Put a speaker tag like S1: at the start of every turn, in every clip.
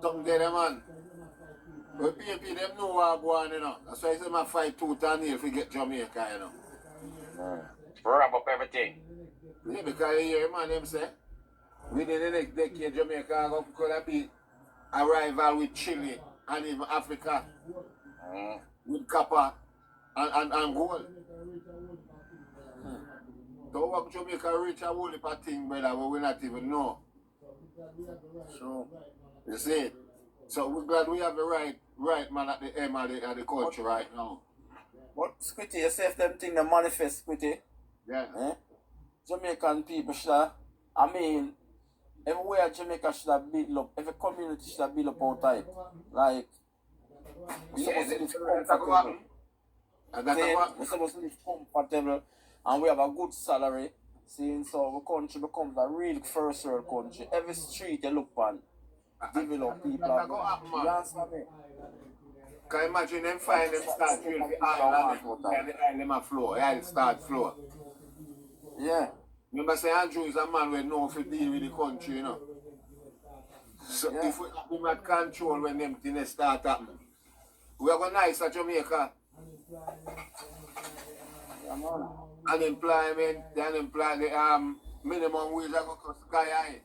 S1: Something there, man. But PP, them know what go on, you know. That's why I say I fight tooth and nail to get Jamaica, you know.
S2: Wrap up everything.
S1: Yeah, because you hear, man, them say, within the next decade, Jamaica could be a rival with Chile and even Africa with copper and gold. So what Jamaica reach a whole heap of thing, brother, but we not even know. So, you see, so we're glad we have the right man at the end of the country right now.
S3: But Squitty, you say if them thing they manifest, Squitty,
S1: Yeah.
S3: Jamaican people should have, I mean, everywhere Jamaica should have built up, every community should have built up all type. Like, we're supposed to live comfortable. We're supposed to live comfortable and we have a good salary. Seeing so our country becomes a real first world country. Every street you look on, develop people. You understand me?
S1: Can you imagine them find them start drilling the island and the island floor, the start floor.
S3: Yeah.
S1: Remember say Andrew is a man who knows to deal with the country, you know. So
S3: Yeah.
S1: if we not control when them things start happening, we are going nice at Jamaica.
S3: Yeah, man.
S1: Unemployment, the minimum wage are going to sky high.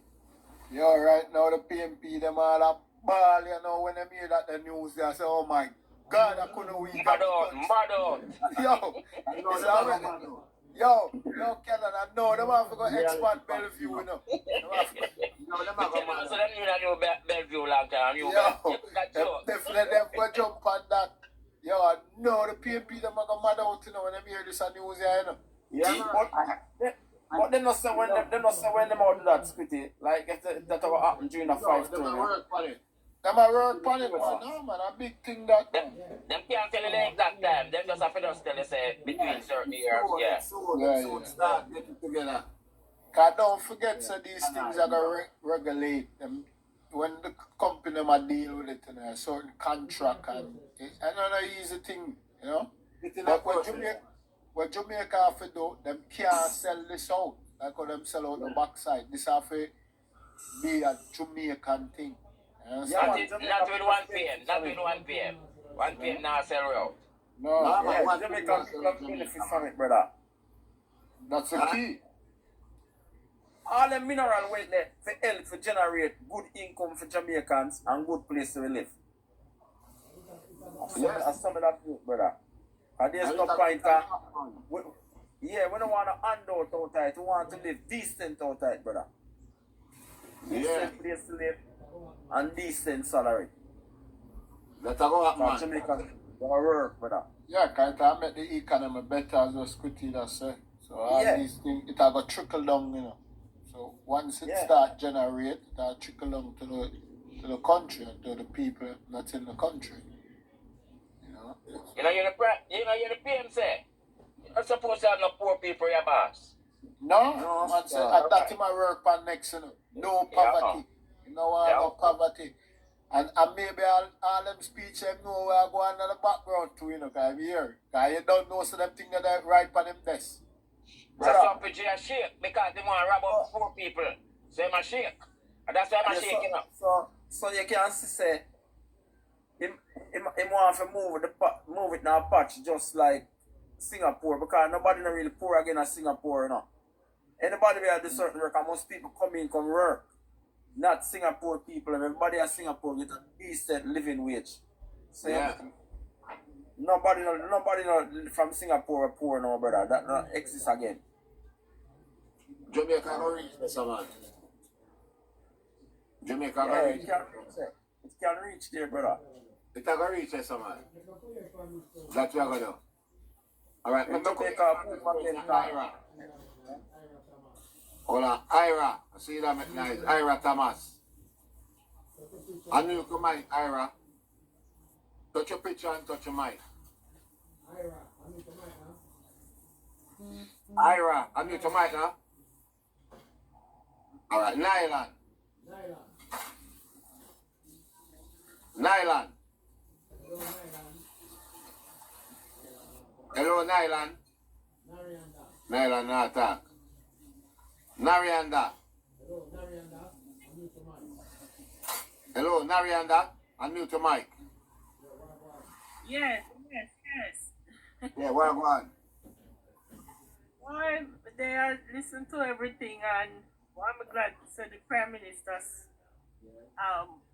S4: Yo, right now the PMP, them all a ball, you know, when they hear that the news, they say, oh my God, I couldn't wait.
S2: Mad out.
S4: Yo, it's already, yo, Kellen, I know them have to go expand Bellevue, you know.
S1: No, them are going
S2: So them need a new Bellevue long time.
S4: Yo, definitely them go jump on that. Yo, I know the PMP, them are going mad out, you know, when they hear this news here, you know.
S3: Yeah, but they not say when them out do that, Squitty. Like if that ever happen during a fight
S1: them
S3: turn.
S1: are work on it.
S4: Them a work on it, man. No, man, a big thing that.
S2: Them can't tell you the exact time. Them just have to just tell you say between certain years. Yeah.
S1: So start getting together.
S4: Cause don't forget, so these things are going to regulate them. When the company them a deal with it in a certain contract and it's another easy thing, you know. But what Jamaica have to do, them can't sell this out. Like how them sell out the backside. This have to be a Jamaican thing.
S2: Not with 1 PM. Not with 1 PM. 1 PM now sell out.
S4: No,
S3: Yeah, Jamaican people have benefit from it, brother.
S4: that's the key.
S3: All the mineral weight there for help to generate good income for Jamaicans and good place to live. That's some of that good, brother. And there's no point. We don't want to hand out tight. We want to live decent out tight, brother. Decent place to live and decent salary.
S1: That's about
S3: So
S1: man.
S3: Jamaicans gonna work, brother.
S4: Yeah, cause it make the economy better as well, Squitty that say. So all these things, it will trickle down, you know. So once it start generate, it will trickle down to the country and to the people that's in the country. You know.
S2: You know you're the PM say. You're not supposed to have no poor people in your boss.
S4: No, man say that him a work on next, you know. No poverty. You know no poverty. And maybe all them speech them know where I go on in the background too, you know, cause I hear. Cause you don't know so them things that they right on them desk.
S2: So some people are shake because they want to rob up poor people. So they shake. And that's why I'm shaking up.
S3: So you can say him want to move it now patch just like Singapore because nobody not really poor again as Singapore, you know. Anybody will do certain work and most people come work. Not Singapore people, everybody in Singapore get a decent living wage. So nobody from Singapore are poor now, brother. That not exists again.
S1: Jamaica can reach this, man. Jamaica can reach.
S3: It can reach there, brother.
S1: It can reach this, man. That's what we're going to do. Alright, let's go. Ira. Hold on, Ira. I see that make nice. Ira Thomas. I knew you could mic, Ira. Touch your picture and touch your mic. Ira, I knew your mic now. Alright, Nylon. Nylon. Hello, Nylon. Nylon, no attack. Narianda. Hello, Yo, Narianda, unmute your mic.
S5: Yes.
S1: Yeah, well.
S5: Well, they are listen to everything, and I'm glad so the Prime Minister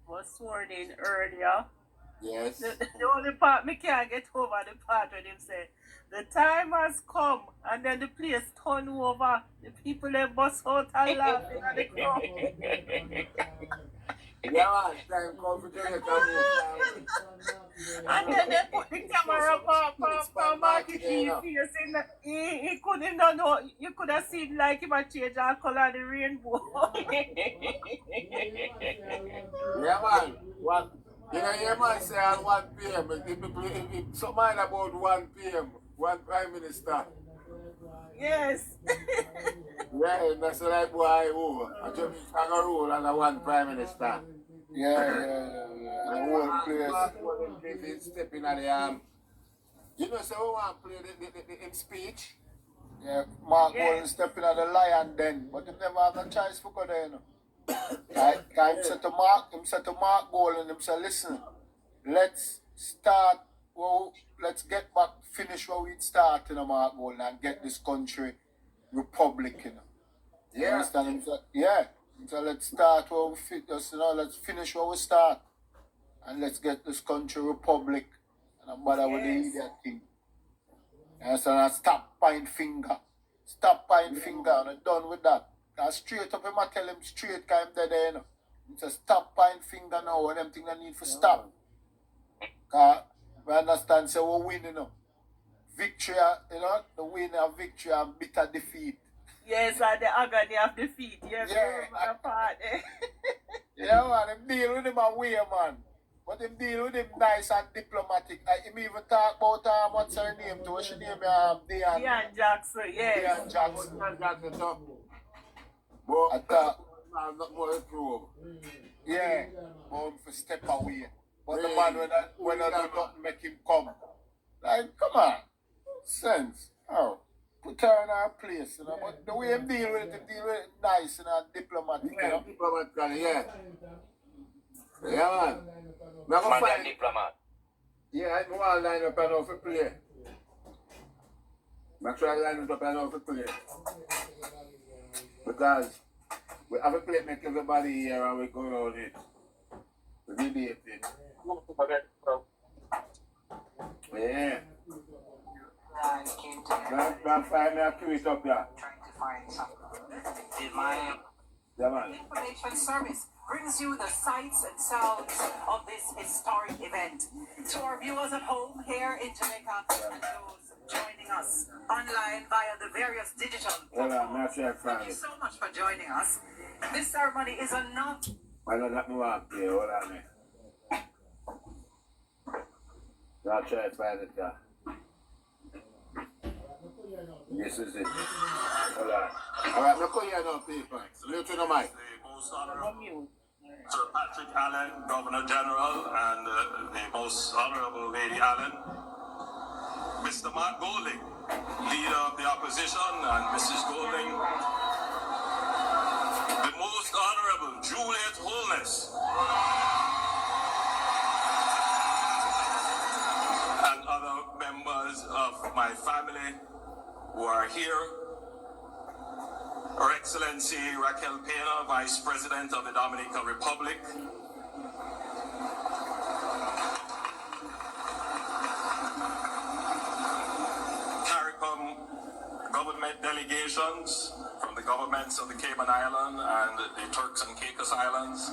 S5: was sworn in earlier.
S1: Yes.
S5: The only part me can't get over the part when him say the time has come, and then the place turn over. The people they bust out and laughing at the crowd.
S1: Yeah, man, time come for Jamaica.
S5: And then they put the camera for Marky G face in the, he couldn't know, you could have seen like him a change the color of the rainbow.
S1: Yeah, man. What? You know, your man say at 1 p.m. If something about 1 p.m., one Prime Minister.
S5: Yes.
S1: Yeah, that's like boy, oh, I just hang a rule and a one Prime Minister.
S4: Yeah. The whole place.
S1: If stepping at the you know, so we want to play the speech.
S4: Yeah, Mark
S5: Yeah.
S4: Golden stepping at the lion then, but he never have a choice for go there, you know. Him said to Mark Golden, him say, listen, let's start, well, let's get back, finish what we started, you know, Mark Golden, and get this country republic, you know. You
S1: Yeah.
S4: understand? Him say, yeah. So let's start what we just, you know, let's finish what we start. And let's get this country republic. And I'm bother with the
S5: Yes.
S4: idiot thing. You understand? And stop pointing finger. Stop pointing finger, and I'm done with that. And straight up, I tell him straight, because I'm dead there, you know. He says, stop pointing finger now, and them things I need to stop. Because we understand, so we win, you know. Victory, you know, the win of victory and bitter defeat.
S5: Yes, and the agony of defeat. Yes,
S4: Yeah.
S5: remember that part.
S4: Yeah, man, them deal with him away, man. But them deal with him nice and diplomatic. Him even talk about what's her name to, what's her name, Diane.
S5: Ian Jackson, yes.
S4: Diane Jackson.
S1: But
S4: I thought,
S1: not more improve.
S4: yeah, but for step away. But the man when I do not make him come. Like, come on. Sense. Oh. Put her in her place, you know. But the way him deal with it nice and diplomatic, you know.
S1: Diplomatically, yeah. Yeah, man.
S2: Man, a diplomat.
S1: Yeah, I want to line up and off a play. Make sure I line up and off a play. Because we have a play make everybody here and we go around it. We debate it. Yeah. Don't find me a tweet up there. Yeah, man.
S6: Information Service brings you the sights and sounds of this historic event. To our viewers at home here in Jamaica and those joining us online via the various digital platforms, thank you so much for joining us. This ceremony is enough.
S1: I know that no one play, hold on me. I'll try to find it there. This is it. Hold on. Alright, look here now, people. Mute to the mic.
S7: Sir Patrick Allen, Governor General, and the most honorable Lady Allen, Mr. Mark Golding, leader of the opposition, and Mrs. Golding, the most honorable Juliet Holness, and other members of my family who are here. Her Excellency Raquel Pena, Vice President of the Dominican Republic. CARICOM government delegations from the governments of the Cayman Islands and the Turks and Caicos Islands.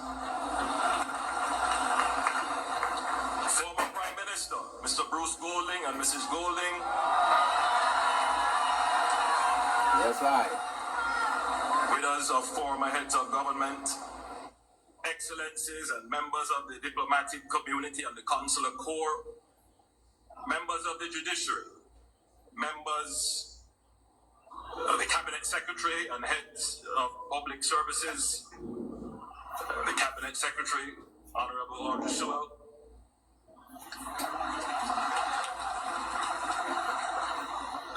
S7: Former Prime Minister, Mr. Bruce Golding and Mrs. Golding.
S1: Yes, I.
S7: Leaders of former heads of government, excellencies and members of the diplomatic community and the consular corps, members of the judiciary, members of the cabinet secretary and heads of public services, the cabinet secretary, Honorable Audrey Sewell,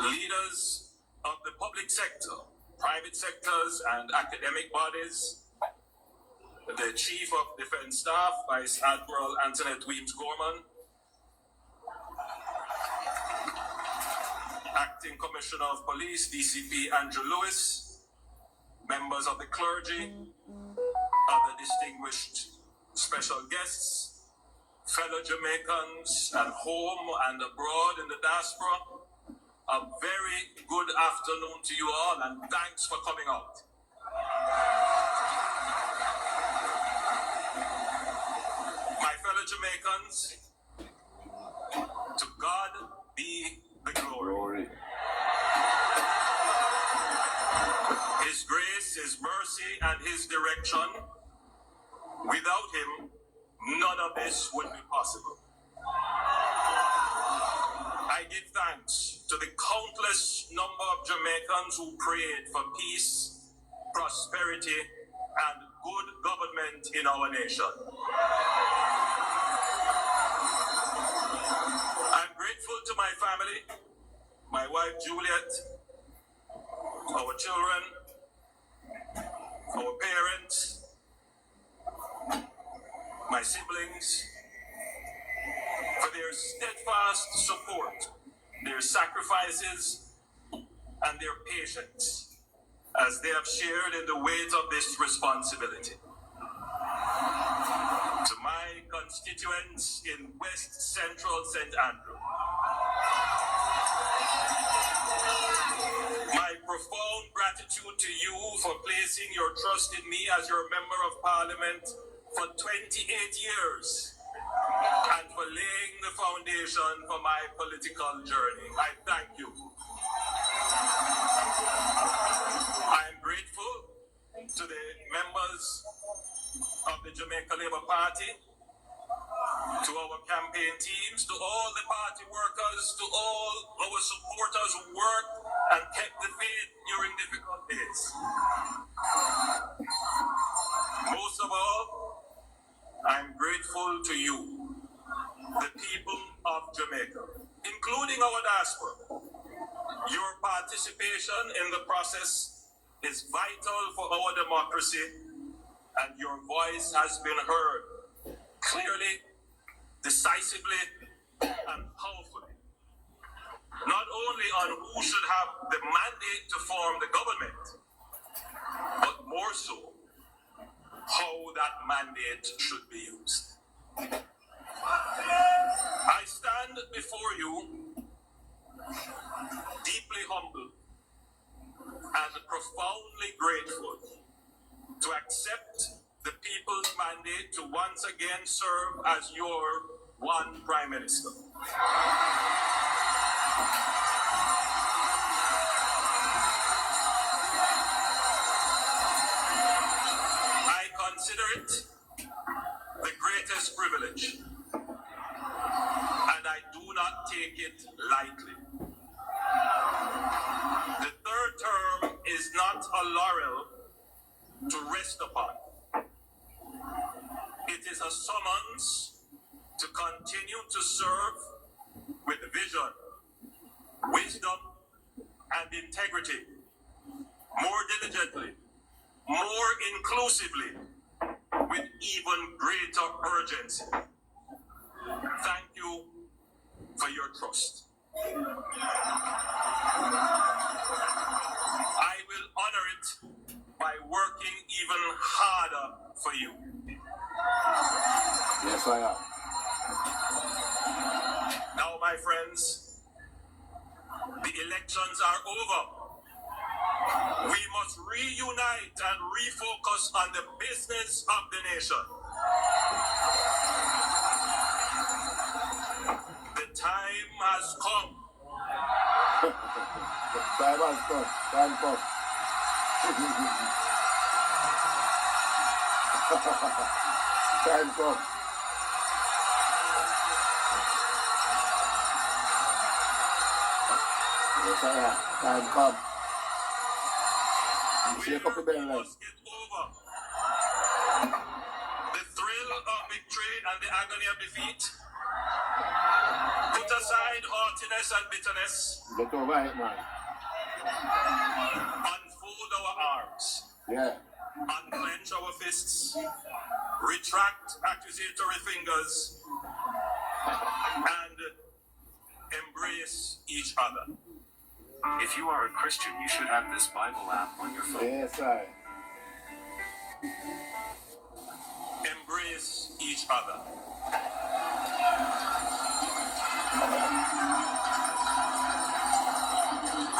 S7: leaders of the public sector, private sectors and academic bodies, the Chief of Defense Staff, Vice Admiral Antoinette Weems-Gorman, Acting Commissioner of Police, DCP Andrew Lewis, members of the clergy, other distinguished special guests, fellow Jamaicans at home and abroad in the diaspora, a very good afternoon to you all, and thanks for coming out. My fellow Jamaicans, to God be the glory. His grace, His mercy, and His direction. Without Him, none of this would be possible. I give thanks to the countless number of Jamaicans who prayed for peace, prosperity, and good government in our nation. I'm grateful to my family, my wife Juliet, our children, our parents, my siblings, for their steadfast support, their sacrifices, and their patience as they have shared in the weight of this responsibility. To my constituents in West Central St. Andrew, my profound gratitude to you for placing your trust in me as your Member of Parliament for 28 years and for laying the foundation for my political journey. I thank you. I am grateful to the members of the Jamaica Labour Party, to our campaign teams, to all the party workers, to all our supporters who worked and kept the faith during difficult days. Most of all, I'm grateful to you, the people of Jamaica, including our diaspora. Your participation in the process is vital for our democracy, and your voice has been heard clearly, decisively, and powerfully. Not only on who should have the mandate to form the government, but more so, how that mandate should be used. I stand before you deeply humbled and profoundly grateful to accept the people's mandate to once again serve as your one Prime Minister. I consider it the greatest privilege, and I do not take it lightly. The third term is not a laurel to rest upon. It is a summons to continue to serve with vision, wisdom, and integrity, more diligently, more inclusively, with even greater urgency. Thank you for your trust. I will honor it by working even harder for you.
S1: Yes, I am.
S7: Now, my friends, the elections are over. We must reunite and refocus on the business of the nation. The time has come.
S1: The time has come. Time come. Time come. Yes, I am. Time come. Shake up the bell,
S7: We must get over the thrill of victory and the agony of defeat. Put aside haughtiness and bitterness.
S1: Get over it, man.
S7: Unfold our arms.
S1: Yeah.
S7: unclench our fists, retract accusatory fingers, and embrace each other.
S8: If you are a Christian, you should have this Bible app on your phone.
S1: Yes, I.
S7: Embrace each other.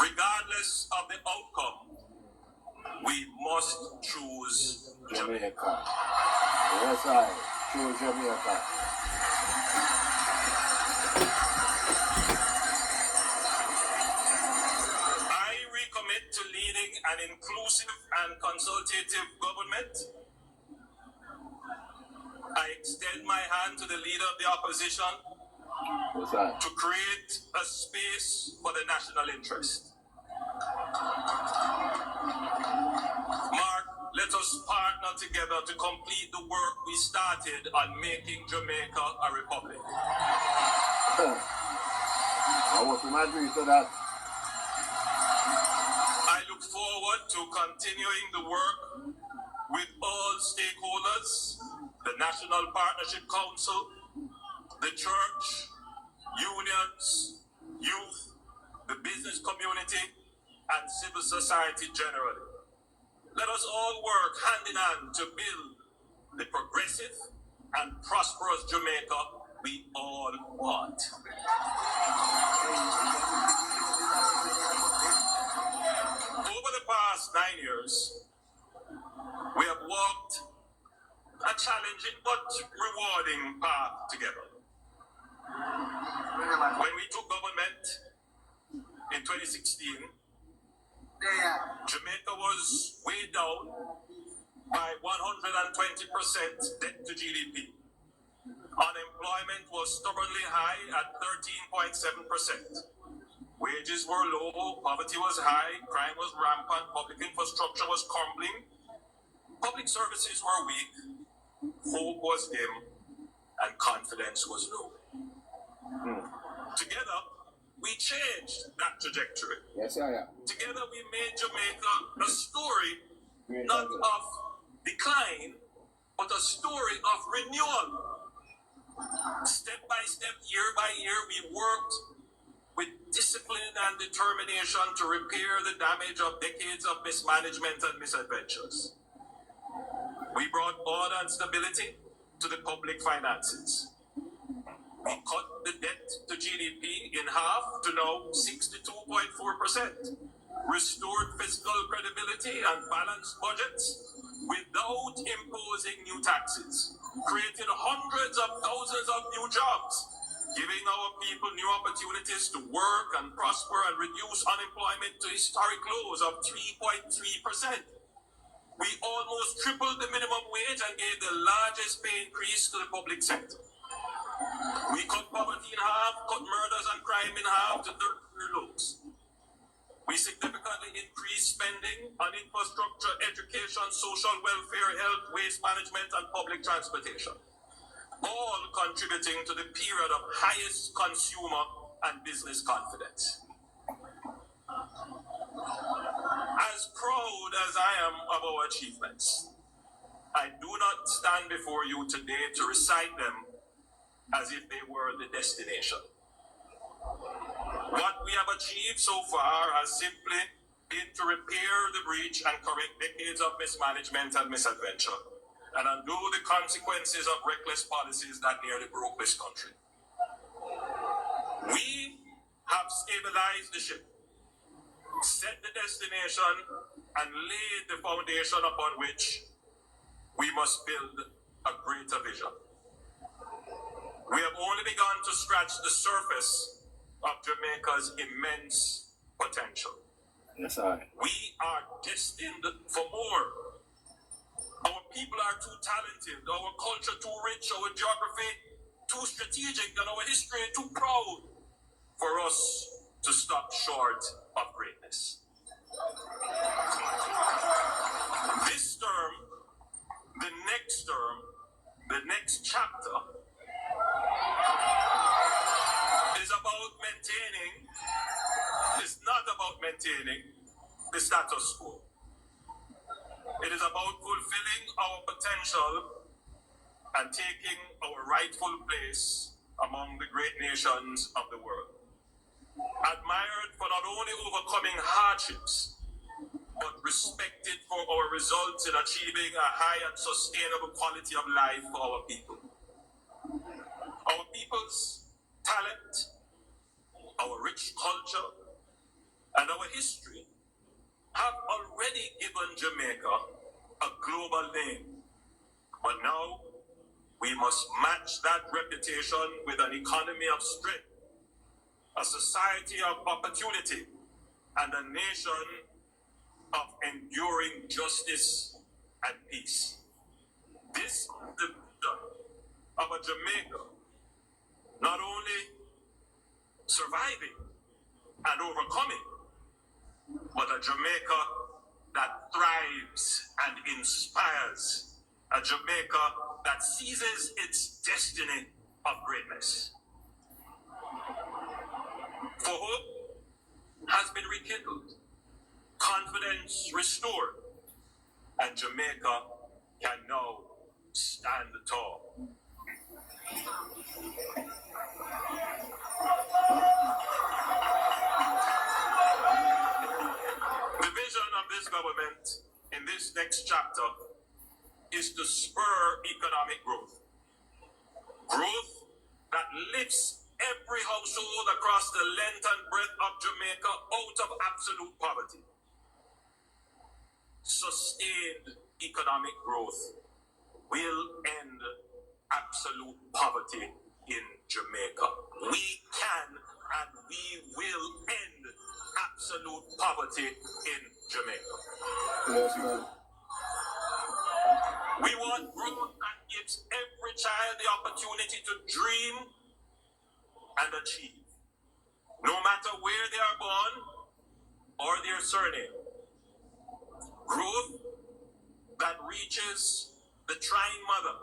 S7: Regardless of the outcome, we must choose
S1: Jamaica. Yes, I. Choose Jamaica.
S7: I recommit to leading an inclusive and consultative government. I extend my hand to the leader of the opposition
S1: Yes, I.
S7: to create a space for the national interest. Mark, let us partner together to complete the work we started on making Jamaica a republic.
S1: I was in agree to that.
S7: I look forward to continuing the work with all stakeholders, the National Partnership Council, the church, unions, youth, the business community, and civil society generally. Let us all work hand in hand to build the progressive and prosperous Jamaica we all want. Over the past 9 years, we have walked a challenging but rewarding path together. When we took government in 2016, Jamaica was weighed down by 120% debt to GDP. Unemployment was stubbornly high at 13.7%. Wages were low, poverty was high, crime was rampant, public infrastructure was crumbling, public services were weak, hope was dim, and confidence was low. Together, we changed that trajectory.
S1: Yes, I am.
S7: Together, we made Jamaica a story not of decline, but a story of renewal. Step by step, year by year, we worked with discipline and determination to repair the damage of decades of mismanagement and misadventures. We brought order and stability to the public finances. We cut the debt to GDP in half to now 62.4%, restored fiscal credibility and balanced budgets without imposing new taxes, created hundreds of thousands of new jobs, giving our people new opportunities to work and prosper and reduce unemployment to historic lows of 3.3%. We almost tripled the minimum wage and gave the largest pay increase to the public sector. We cut poverty in half, cut murders and crime in half to 30-year lows. We significantly increased spending on infrastructure, education, social welfare, health, waste management, and public transportation, all contributing to the period of highest consumer and business confidence. As proud as I am of our achievements, I do not stand before you today to recite them as if they were the destination. What we have achieved so far has simply been to repair the breach and correct decades of mismanagement and misadventure, and undo the consequences of reckless policies that nearly broke this country. We have stabilized the ship, set the destination, and laid the foundation upon which we must build a greater vision. We have only begun to scratch the surface of Jamaica's immense potential.
S1: Yes, I.
S7: We are destined for more. Our people are too talented, our culture too rich, our geography too strategic, and our history too proud for us to stop short of greatness. This term, the next chapter, is not about maintaining the status quo. It is about fulfilling our potential and taking our rightful place among the great nations of the world. Admired for not only overcoming hardships, but respected for our results in achieving a high and sustainable quality of life for our people. Our people's talent, our rich culture, and our history have already given Jamaica a global name. But now, we must match that reputation with an economy of strength, a society of opportunity, and a nation of enduring justice and peace. This is the vision of a Jamaica not only surviving and overcoming, but a Jamaica that thrives and inspires, a Jamaica that seizes its destiny of greatness. For hope has been rekindled, confidence restored, and Jamaica can now stand tall. The vision of this government in this next chapter is to spur economic growth. Growth that lifts every household across the length and breadth of Jamaica out of absolute poverty. Sustained economic growth will end absolute poverty in Jamaica. We can and we will end absolute poverty in Jamaica.
S4: Yes, man.
S7: We want growth that gives every child the opportunity to dream and achieve, no matter where they are born or their surname. Growth that reaches the trying mother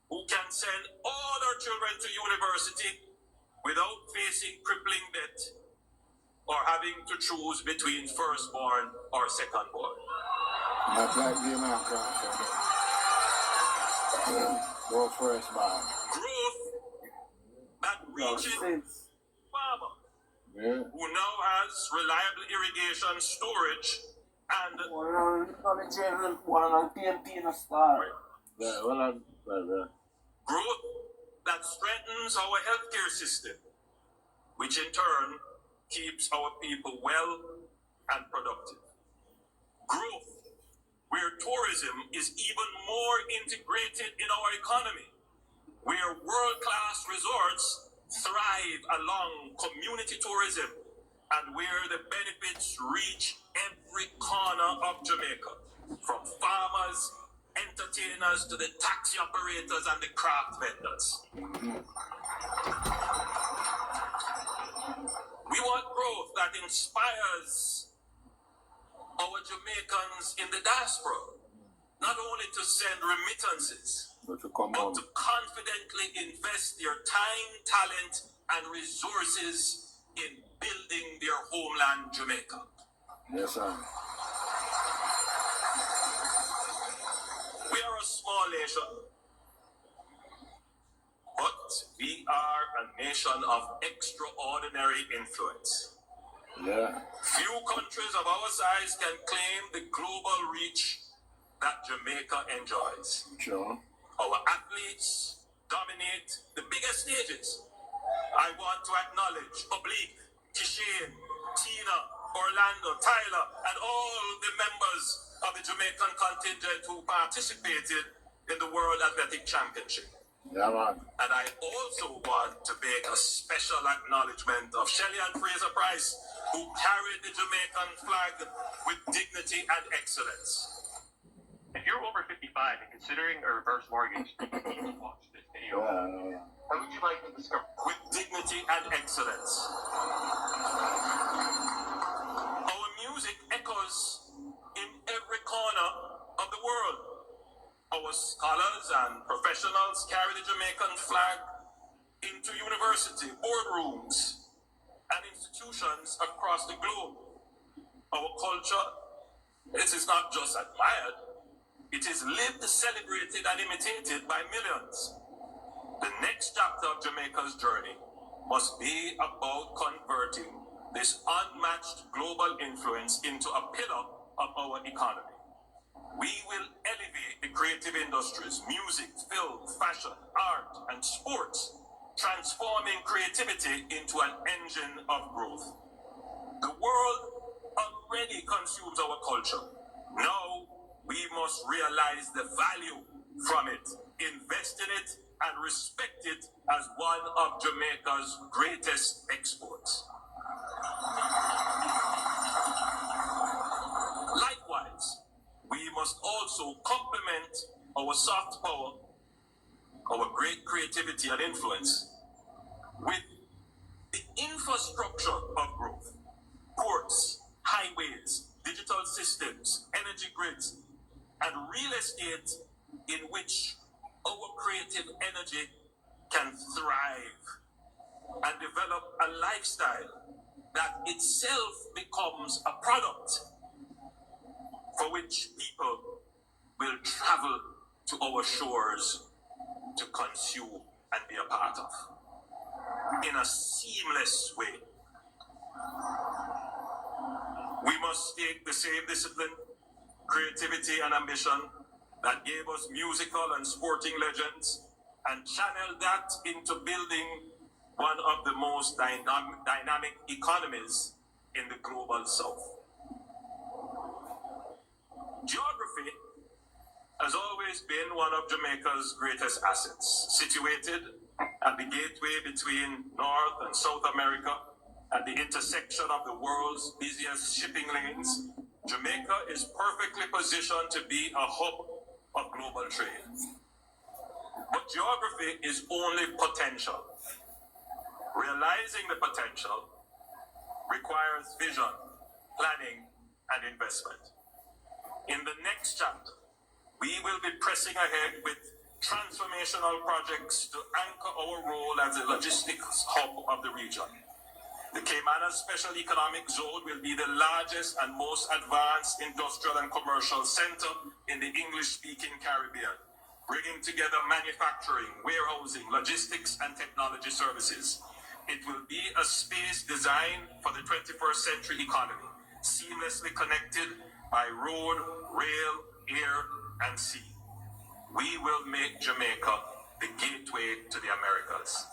S7: who can send all her children to university without facing crippling debt or having to choose between firstborn or secondborn.
S1: Not like the American. Go first, man.
S7: Growth that reaches farmer who now has reliable irrigation, storage, and growth that strengthens our healthcare system, which in turn keeps our people well and productive. Growth where tourism is even more integrated in our economy, where world-class resorts thrive along community tourism, and where the benefits reach every corner of Jamaica, from farmers, entertainers, to the taxi operators and the craft vendors. We want growth that inspires our Jamaicans in the diaspora, not only to send remittances, but to confidently invest their time, talent, and resources in building their homeland, Jamaica.
S1: Yes, sir.
S7: We are a small nation, but we are a nation of extraordinary influence.
S1: Yeah.
S7: Few countries of our size can claim the global reach that Jamaica enjoys.
S1: Sure.
S7: Our athletes dominate the biggest stages. I want to acknowledge Oblique, Kishane, Tina, Orlando, Tyler, and all the members of the Jamaican contingent who participated in the World Athletic Championship.
S1: Yeah, man.
S7: And I also want to make a special acknowledgement of Shelley and Fraser Price, who carried the Jamaican flag with dignity and excellence.
S8: If you're over 55 and considering a reverse mortgage, you need to watch this video. How would you like to discover?
S7: With dignity and excellence. Our music echoes in every corner of the world. Our scholars and professionals carry the Jamaican flag into university, boardrooms, and institutions across the globe. Our culture, it is not just admired, It is lived, celebrated, and imitated by millions. The next chapter of Jamaica's journey must be about converting this unmatched global influence into a pillar of our economy. We will elevate the creative industries, music, film, fashion, art, and sports, transforming creativity into an engine of growth. The world already consumes our culture. Now, we must realize the value from it, invest in it, and respect it as one of Jamaica's greatest exports. Likewise, we must also complement our soft power, our great creativity and influence, with the infrastructure of growth, ports, highways, digital systems, energy grids, and real estate in which our creative energy can thrive and develop a lifestyle that itself becomes a product for which people will travel to our shores to consume and be a part of in a seamless way. We must take the same discipline, creativity, and ambition that gave us musical and sporting legends and channel that into building one of the most dynamic economies in the global south. Geography has always been one of Jamaica's greatest assets. Situated at the gateway between North and South America, at the intersection of the world's busiest shipping lanes, Jamaica is perfectly positioned to be a hub of global trade. But geography is only potential. Realizing the potential requires vision, planning, and investment. In the next chapter, we will be pressing ahead with transformational projects to anchor our role as a logistics hub of the region. The Caymanas Special Economic Zone will be the largest and most advanced industrial and commercial center in the English-speaking Caribbean, bringing together manufacturing, warehousing, logistics, and technology services. It will be a space designed for the 21st century economy, seamlessly connected by road, rail, air, and sea. We will make Jamaica the gateway to the Americas.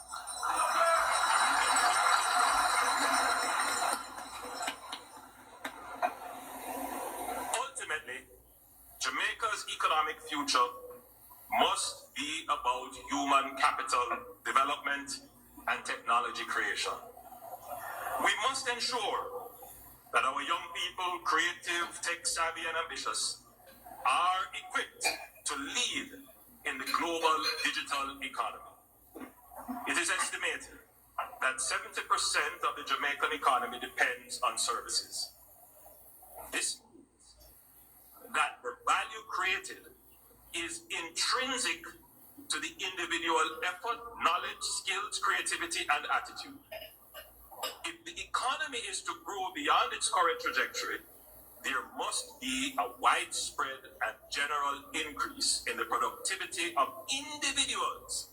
S7: Ultimately, Jamaica's economic future must be about human capital development and technology creation. We must ensure that our young people, creative, tech-savvy, and ambitious, are equipped to lead in the global digital economy. It is estimated that 70% of the Jamaican economy depends on services. This means that the value created is intrinsic to the individual effort, knowledge, skills, creativity, and attitude. If the economy is to grow beyond its current trajectory, there must be a widespread and general increase in the productivity of individuals,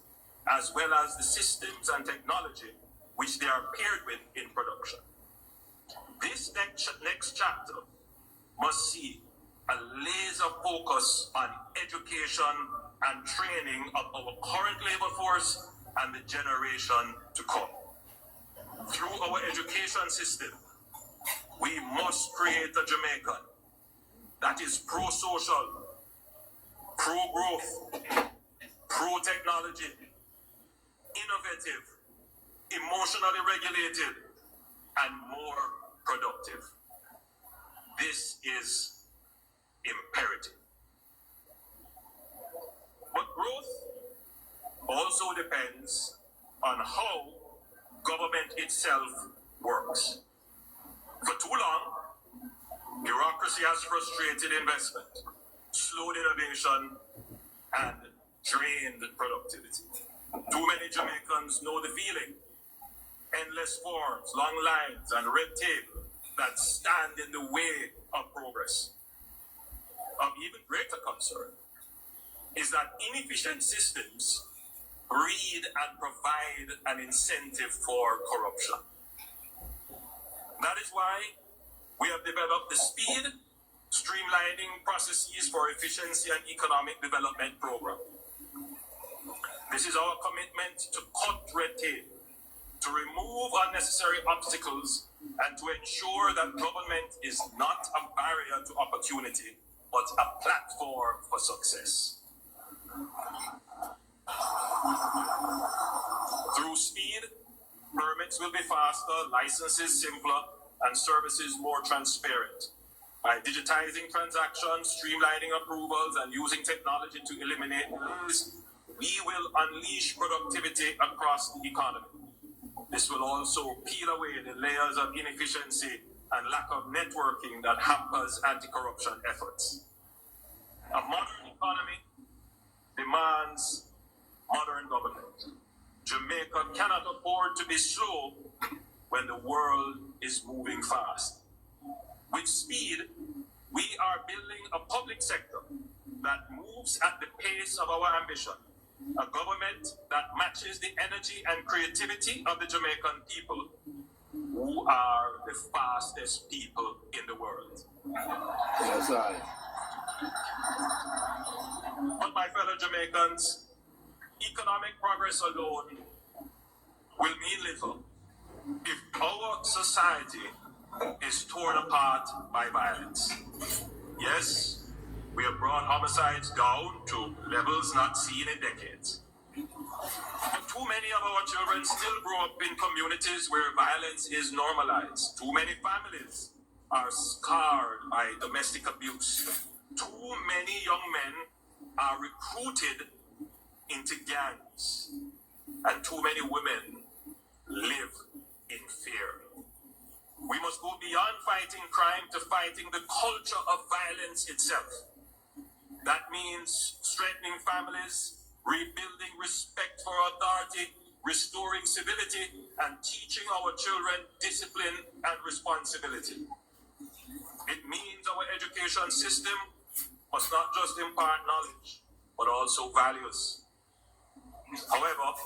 S7: as well as the systems and technology which they are paired with in production. This next chapter must see a laser focus on education and training of our current labor force and the generation to come. Through our education system, we must create a Jamaican that is pro-social, pro-growth, pro-technology, innovative, emotionally regulated, and more productive. This is imperative. But growth also depends on how government itself works. For too long, bureaucracy has frustrated investment, slowed innovation, and drained productivity. Too many Jamaicans know the feeling. Endless forms, long lines, and red tape that stand in the way of progress. of even greater concern is that inefficient systems breed and provide an incentive for corruption. That is why we have developed the Speed, Streamlining Processes for Efficiency and Economic Development program. This is our commitment to cut red tape, to remove unnecessary obstacles, and to ensure that government is not a barrier to opportunity, but a platform for success. Through Speed, permits will be faster, licenses simpler, and services more transparent. By digitizing transactions, streamlining approvals, and using technology to eliminate delays, we will unleash productivity across the economy. This will also peel away the layers of inefficiency and lack of networking that hampers anti-corruption efforts. A modern economy demands modern government. Jamaica cannot afford to be slow when the world is moving fast. With Speed, we are building a public sector that moves at the pace of our ambition, a government that matches the energy and creativity of the Jamaican people, who are the fastest people in the world.
S1: Yes, I.
S7: But my fellow Jamaicans, economic progress alone will mean little if our society is torn apart by violence. Yes, we have brought homicides down to levels not seen in decades. But too many of our children still grow up in communities where violence is normalized. Too many families are scarred by domestic abuse. Too many young men are recruited into gangs. And too many women live in fear. We must go beyond fighting crime to fighting the culture of violence itself. That means strengthening families, rebuilding respect for authority, restoring civility, and teaching our children discipline and responsibility. It means our education system must not just impart knowledge, but also values. However,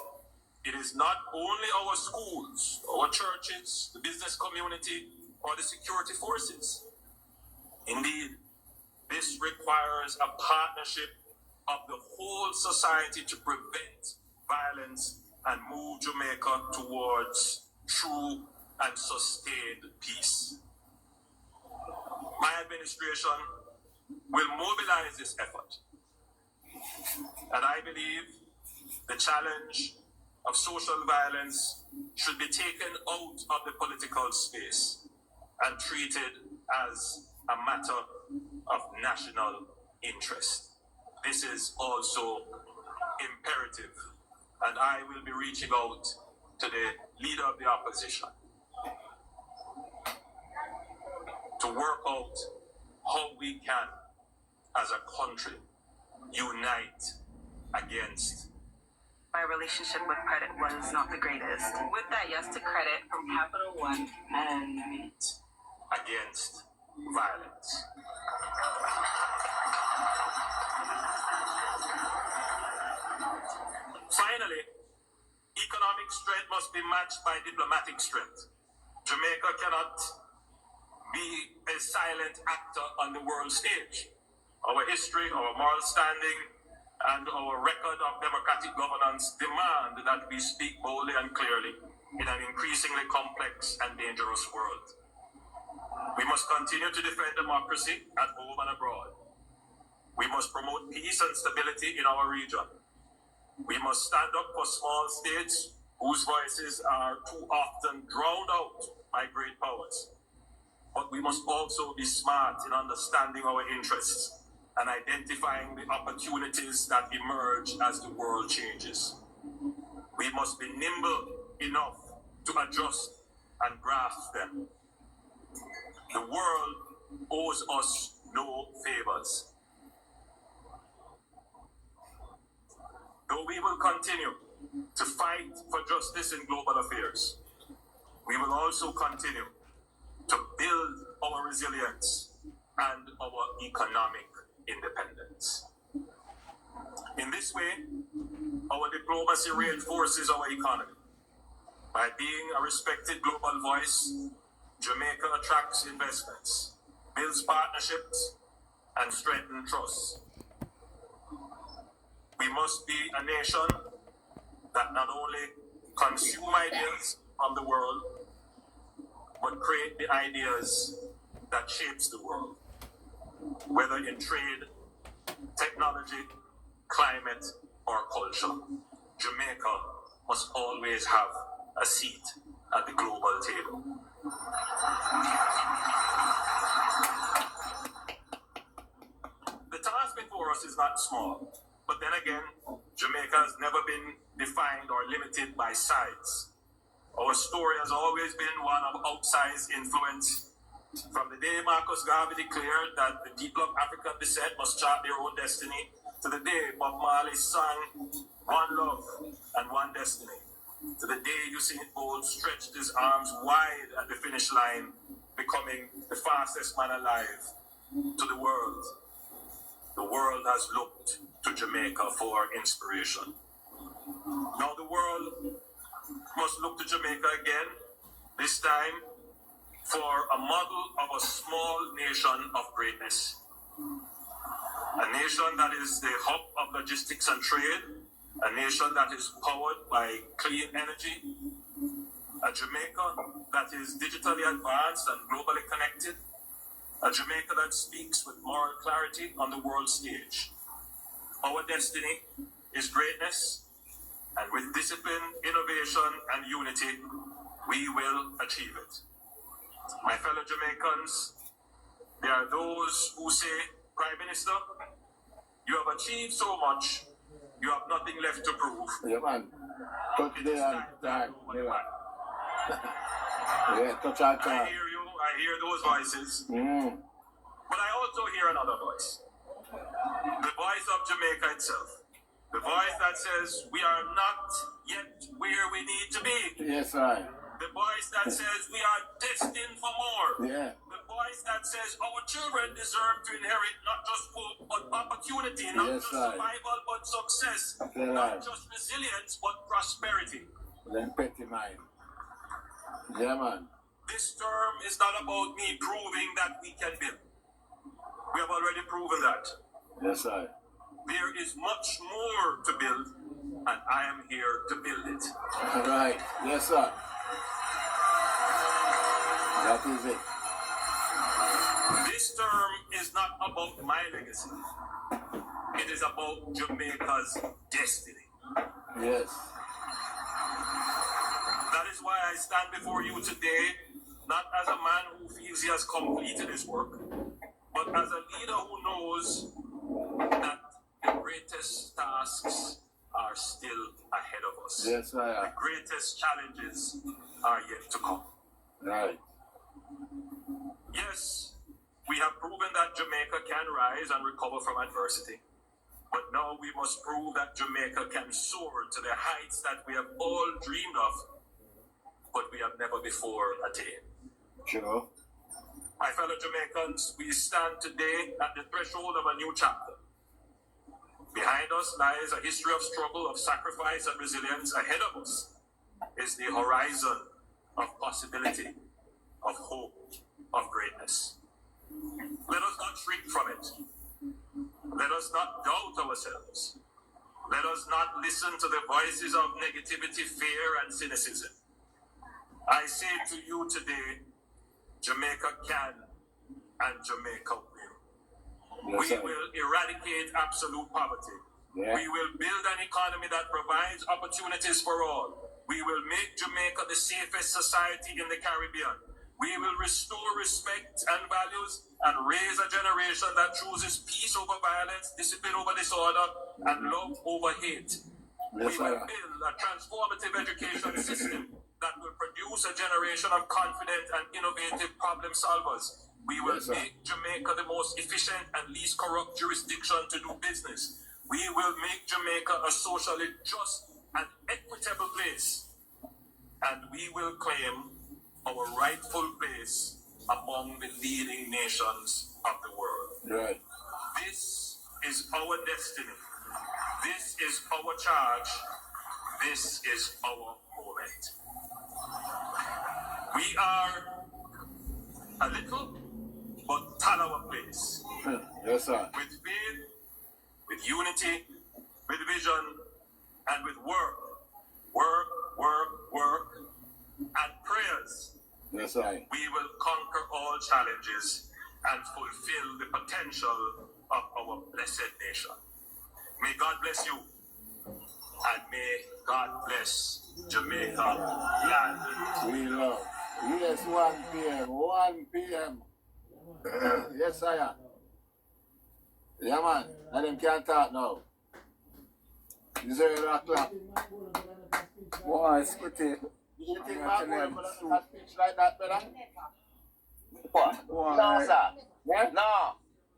S7: it is not only our schools, our churches, the business community, or the security forces. Indeed, this requires a partnership of the whole society to prevent violence and move Jamaica towards true and sustained peace. My administration will mobilize this effort. And I believe the challenge of social violence should be taken out of the political space and treated as a matter of national interest. This is also imperative, and I will be reaching out to the leader of the opposition to work out how we can, as a country, unite against.
S6: My relationship with credit was not the greatest. With that yes to credit from Capital One and
S7: Against violence. Finally, economic strength must be matched by diplomatic strength. Jamaica cannot be a silent actor on the world stage. Our history, our moral standing, and our record of democratic governance demand that we speak boldly and clearly in an increasingly complex and dangerous world. We must continue to defend democracy at home and abroad. We must promote peace and stability in our region. We must stand up for small states whose voices are too often drowned out by great powers. But we must also be smart in understanding our interests and identifying the opportunities that emerge as the world changes. We must be nimble enough to adjust and grasp them. The world owes us no favors. Though we will continue to fight for justice in global affairs, we will also continue to build our resilience and our economic independence. In this way, our diplomacy reinforces our economy. By being a respected global voice, Jamaica attracts investments, builds partnerships, and strengthens trust. We must be a nation that not only consume ideas from the world, but create the ideas that shapes the world, whether in trade, technology, climate, or culture. Jamaica must always have a seat at the global table. The task before us is not small, but then again, Jamaica has never been defined or limited by size. Our story has always been one of outsized influence. From the day Marcus Garvey declared that the people of African descent must chart their own destiny, to the day Bob Marley sang "One Love and One Destiny," to the day Usain Bolt stretched his arms wide at the finish line, becoming the fastest man alive, to the world. The world has looked to Jamaica for inspiration. Now the world must look to Jamaica again, this time for a model of a small nation of greatness. A nation that is the hub of logistics and trade, a nation that is powered by clean energy, a Jamaica that is digitally advanced and globally connected, a Jamaica that speaks with moral clarity on the world stage. Our destiny is greatness, and with discipline, innovation, and unity, we will achieve it. My fellow Jamaicans, there are those who say, Prime Minister, you have achieved so much, you have nothing left to prove.
S1: Yeah, man. Touch
S7: It
S1: the
S7: is time to
S1: time.
S7: go back.
S1: Yeah, touch our
S7: I
S1: time.
S7: hear you, I hear those voices, but I also hear another voice. The voice of Jamaica itself. The voice that says we are not yet where we need to be.
S1: Yes, sir.
S7: The voice that says we are destined for more.
S1: Yeah.
S7: The voice that says our children deserve to inherit not just hope but opportunity, not
S1: Yes,
S7: just
S1: sir.
S7: survival but success,
S1: Yeah,
S7: not
S1: right.
S7: just resilience but prosperity.
S1: Then petty mind. Yeah, man.
S7: This term is not about me proving that we can build. We have already proven that.
S1: Yes, sir.
S7: There is much more to build, and I am here to build it.
S1: All right. Yes, sir. That is it.
S7: This term is not about my legacy. It is about Jamaica's destiny.
S1: Yes.
S7: That is why I stand before you today, not as a man who feels he has completed his work, but as a leader who knows that the greatest tasks are still ahead of us.
S1: Yes,
S7: The
S1: sir.
S7: greatest challenges are yet to come.
S1: Right.
S7: Yes, we have proven that Jamaica can rise and recover from adversity. But now we must prove that Jamaica can soar to the heights that we have all dreamed of, but we have never before attained.
S1: Sure.
S7: My fellow Jamaicans, we stand today at the threshold of a new chapter. Behind us lies a history of struggle, of sacrifice and resilience. Ahead of us is the horizon of possibility, of hope, of greatness. Let us not shrink from it. Let us not doubt ourselves. Let us not listen to the voices of negativity, fear, and cynicism. I say to you today, Jamaica can and Jamaica will.
S1: Yes,
S7: We
S1: sir.
S7: will eradicate absolute poverty.
S1: Yeah.
S7: We will build an economy that provides opportunities for all. We will make Jamaica the safest society in the Caribbean. We will restore respect and values and raise a generation that chooses peace over violence, discipline over disorder, and love over hate. We
S1: Yes,
S7: will
S1: sir.
S7: build a transformative education system that will produce a generation of confident and innovative problem solvers. We will
S1: Yes, sir.
S7: make Jamaica the most efficient and least corrupt jurisdiction to do business. We will make Jamaica a socially just and equitable place. And we will claim our rightful place among the leading nations of the world.
S1: Right.
S7: This is our destiny. This is our charge. This is our moment. We are a little but Talawa place.
S1: Yes, sir.
S7: With faith, with unity, with vision, and with work, and prayers,
S1: Yes, sir.
S7: we will conquer all challenges and fulfill the potential of our blessed nation. May God bless you, and may God bless Jamaica land.
S1: We love. Yes, 1 p.m. 1 p.m. Yes, sir. Yeah, man. And them can't talk now. Is there a clap?
S3: Boy, Scotty.
S1: You think Mark will have a speech like that, brother?
S2: What?
S3: Boy.
S2: No, sir.
S1: Yeah?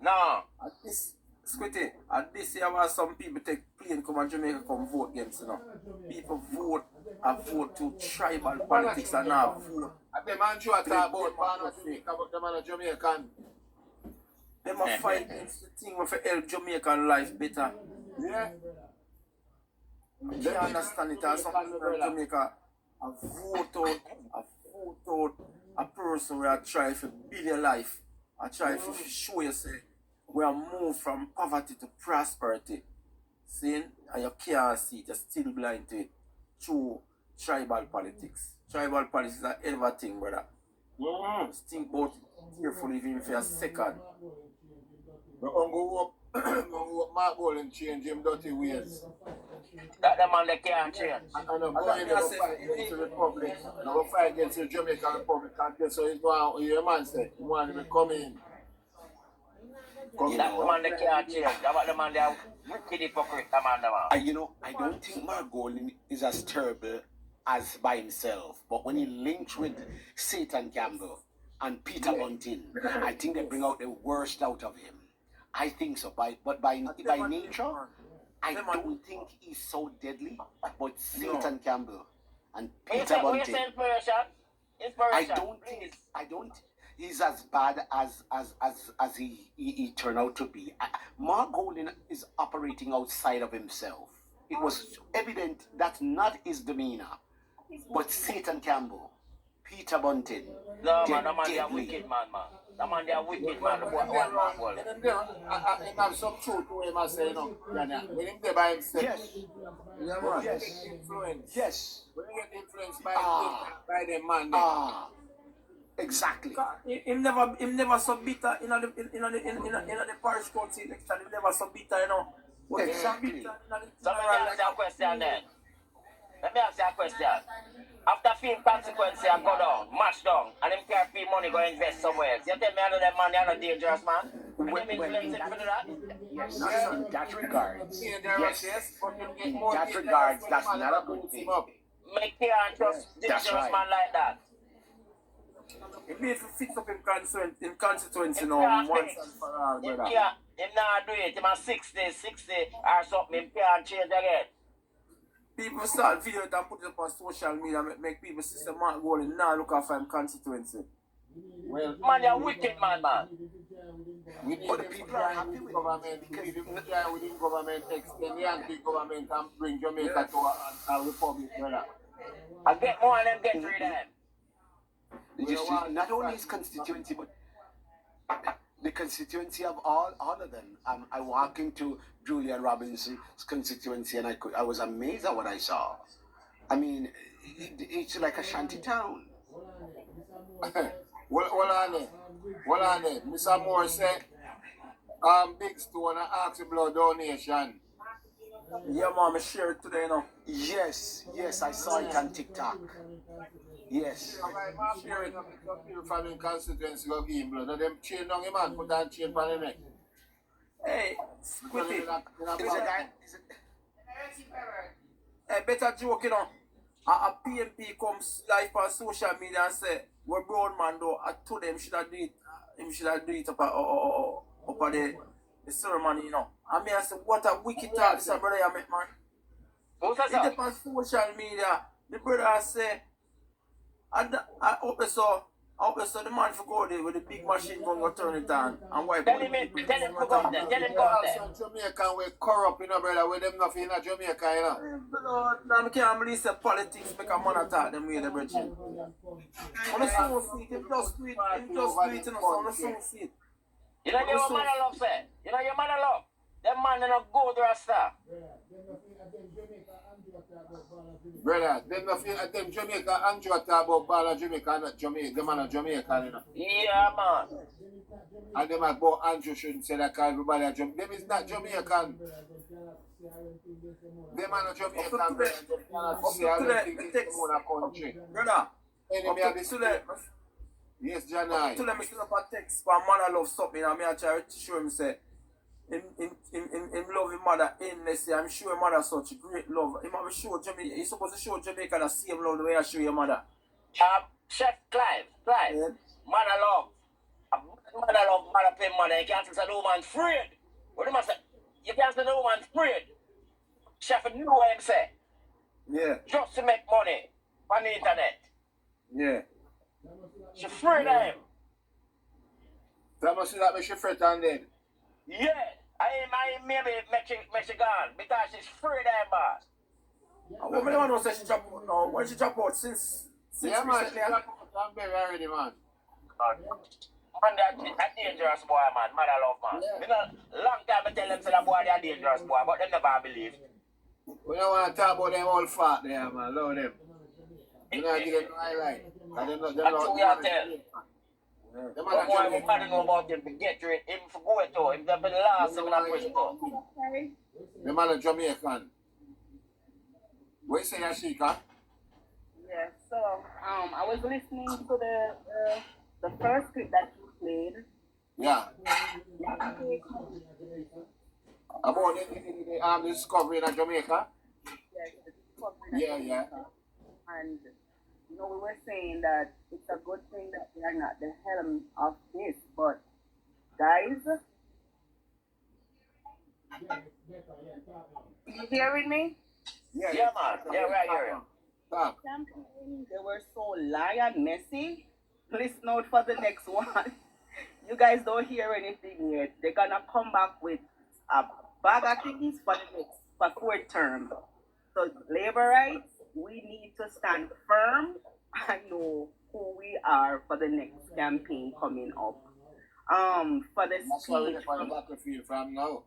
S2: No.
S3: At this, Scotty, at this year, where some people take plane come and Jamaica come vote against, you know. People vote to tribal politics and not vote.
S1: And the man sure talk about Barna Jamaica, but the man a Jamaican.
S3: They must fight against the thing with help Jamaican life better.
S1: Yeah.
S3: You can't understand it as some people in Jamaica a vote out a person where I try to build your life. I try to show you say we are moved from poverty to prosperity. Seeing and you can't see it, you're still blind to it through tribal politics. Tribal politics is a hell of a thing, brother. Just think about it carefully even for a second.
S1: But I'm going to Mark Gold and change him dirty ways.
S2: That the man they can't change.
S1: And I'm going to fight against the Republic. And I'm going to fight against the Jamaican Republic. And guess so he's going to, your man said, he want to come in.
S2: That the man they can't change. That the man they are wicked hypocrite, the man.
S9: You know, I don't think Mark Golden is as terrible as by himself. But when he linked with Satan Campbell and Peter Bunting, I think they bring out the worst out of him. I think so. But by nature, I don't think he's so deadly. But Satan Campbell and Peter Bunting, I don't. He's as bad as he turned out to be. Mark Golden is operating outside of himself. It was evident that's not his demeanor. But Satan Campbell, Peter Bunting,
S2: no man, the man they are wicked man. The man they are wicked man. One man goal.
S1: I have some truth to him, I say, no. When him there by himself.
S9: Yes.
S1: Yeah, man. Yes. Influence.
S9: Yes.
S1: When you get influenced by the man.
S9: Exactly.
S3: Him never so bitter in the parish council election. Him never so bitter, you know. But
S9: Exactly.
S2: So let me ask you a question then. Let me ask you a question. After film consequences I go down, mash down, and them can't pay money go invest somewhere else. You tell me another man, they are not dangerous man? And them influence it for that?
S9: Yes, in that regards. Yes. In
S1: In
S9: that regards, that's not a good thing.
S2: Make can't trust dangerous
S9: right.
S2: man like that.
S3: He made to fix up in constituency now once and for all, brother.
S2: Him not do it. Him a 60 or something. Him can't change again.
S3: People start video it and put it up on social media, make people see the Mark Golden now look after him constituency.
S1: Well,
S2: Man, you're wicked man.
S1: we need
S9: But the people are happy with
S1: government because within government extend the anti-government and bring Jamaica to a republic, brother.
S2: I get more of them, get rid of them.
S9: You see, not only his constituency, but the constituency of all of them. I walked into Julian Robinson's constituency and I was amazed at what I saw. I mean, it's like a shanty town.
S1: Well on it. Mr. Moore said, Big Stone ask the blood donation.
S3: Yeah, man, I share it today, you know.
S9: Yes, I saw it on TikTok. Yes.
S1: I'm hearing some people from the constituency go give him blood. Now them chain down him and put that chain on the neck.
S3: Hey, Squitty.
S9: Is a guy?
S3: Hey, better joke, you know. A PMP comes live on social media and say, we're brown man though, I told him should have do it. Him should have do it up at the ceremony, you know. I mean, I said, what a wicked thought this brother you make, man.
S2: Who's that?
S3: It's on social media. The brother say, I hope so. So the man for go there with the big machine gun go turn it on and wipe
S2: Tell
S3: out.
S2: him to go up there. Tell him go up there.
S1: Some Jamaican we corrupt, you know, brother, with them nothing in Jamaica, you know.
S3: I can't believe that politics make a man attack them way the bridging. On the soul seat, him just tweet, you know, so on the soul seat.
S2: You know your mother love say? You know your mother love? Them man they not go to Rasta.
S1: Brother, them nothing at them Jamaica, Andrew talk about Bala Jamaica, not Jamaica, them man are Jamaican, you know.
S2: Yeah, man.
S1: And them about Andrew shouldn't say that because everybody are Jamaican. Them is not Jamaican. Them are not Jamaican, brother. They cannot say everything in their own country.
S3: Brother,
S1: Enemy of the state. Yes, Janai.
S3: to them, I still up a text for a man I love something, and I try to show him say, him love his mother endlessly. I'm sure your mother such great love. Him have show Jamaica. He's supposed to show Jamaica the same love the way I show your mother.
S2: Chef Clive,
S3: Yeah.
S2: mother love. Mother love, mother pay mother. You can't say the woman afraid. What do you say? You can't say the woman afraid. Chef knew what him say.
S3: Yeah.
S2: Just to make money on the internet.
S3: Yeah.
S2: She afraid of him.
S1: That must be that make you fret and dead.
S2: Yeah. I maybe make she gone because she's afraid of him, boss.
S3: What me don't know say she drop out now. When she drop out since
S1: Yeah, man,
S3: recently.
S1: I'm very already, man.
S2: Man, that dangerous boy, man. Mother love, man.
S1: Yeah.
S2: You know, long time I tell them say that boy they a dangerous boy, but they never believe.
S1: We don't want to talk about them all fat there, man. Love them. You know, give them no highlight. And them
S2: That's what we are telling.
S1: Them
S2: But
S1: are
S2: boy, we
S1: Jamaican.
S2: gotta know about him to get rid him for going to him. They've been last him in a prison.
S1: Them are Jamaican. What you say, Ashika?
S10: Yeah, so I was listening to the first clip that you played.
S1: Yeah. About the discovery in Jamaica? Yeah.
S10: And you know, we were saying that it's a good thing that we are not the helm of this, but guys, you hearing me?
S2: Yeah, man. Yeah, right here.
S1: Talk.
S10: Campaign, they were so lie and messy. Listen out for the next one. You guys don't hear anything yet. They're gonna come back with a bag of things for the next for fourth term. So labor rights, we need to stand firm and know who we are for the next campaign coming up. For the
S1: That's why we
S10: speech,
S1: on the battlefield from now.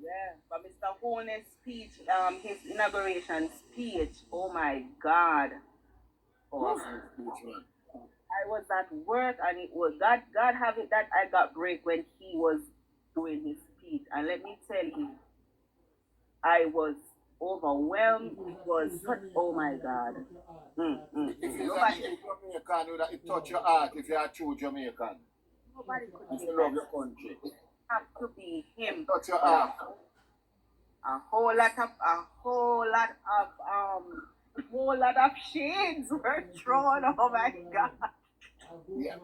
S10: yeah, for Mr. Hone's speech, his inauguration speech. Oh my God.
S1: Powerful speech, man.
S10: I was at work and it was God have it that I got break when he was doing his speech. And let me tell you, I was overwhelmed. It was such, oh my God.
S1: If you're
S10: Nobody,
S1: Jamaican, it touch your heart if you're a true Jamaican.
S10: nobody could
S1: If
S10: do
S1: you love
S10: that.
S1: your country.
S10: It have to be him.
S1: Touch your heart.
S10: A whole lot of shades were thrown. Oh my God.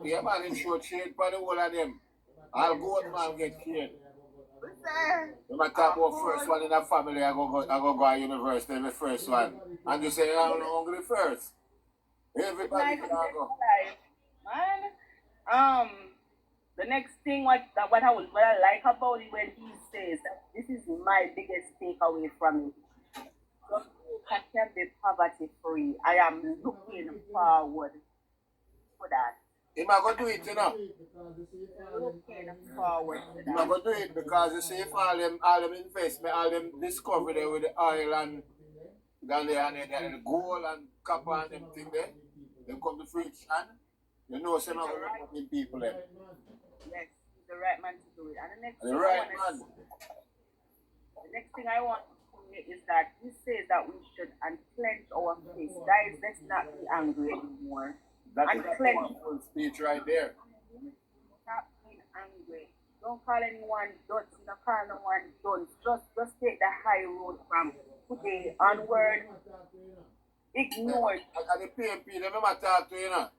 S1: Yeah, man, him show shade for the whole of them. I'll go out, man, get shade.
S10: Sir,
S1: When I talk about first one in a family, I go to university, the first one. And you say, I'm hungry first. Everybody can go.
S10: man. The next thing what I like about it when he says that this is my biggest takeaway from it. Just I can be poverty free. I am looking forward for that.
S1: He might go do it, you know.
S10: Looking forward to
S1: He might
S10: that.
S1: go do it because you see if all them investment, all them discovery there with the oil and the gold and copper and them thing there, they come to fruition. You know, some of the people there.
S10: Yes, he's the right man to do it. And
S1: The right man.
S10: The next thing I want to say is that he says that we should unclench our face. Guys, let's not be angry anymore.
S1: That's
S10: And
S1: a
S10: cleanse.
S1: powerful speech right there.
S10: Stop being angry. Don't call anyone dunce. Don't call no one dunce. Just take the high road from today onward. Ignore it.
S1: And the PMP, they never talk to you, know.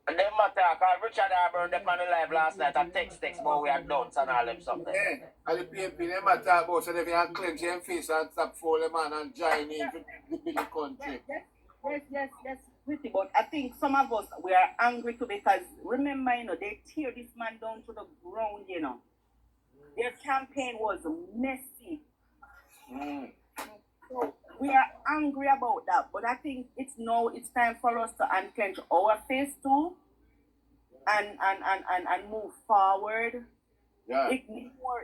S2: And them matter, cause Richard Harbour them on the live last night and text but we are done and all them something.
S1: Yeah, and the PMP, they never talk about so they can clench your face and stop falling man and join in to build the country.
S10: Yes. pretty, but I think some of us we are angry too because remember, they tear this man down to the ground. Their campaign was messy. So we are angry about that, but I think it's time for us to unclench our face too and move forward.
S1: Yeah.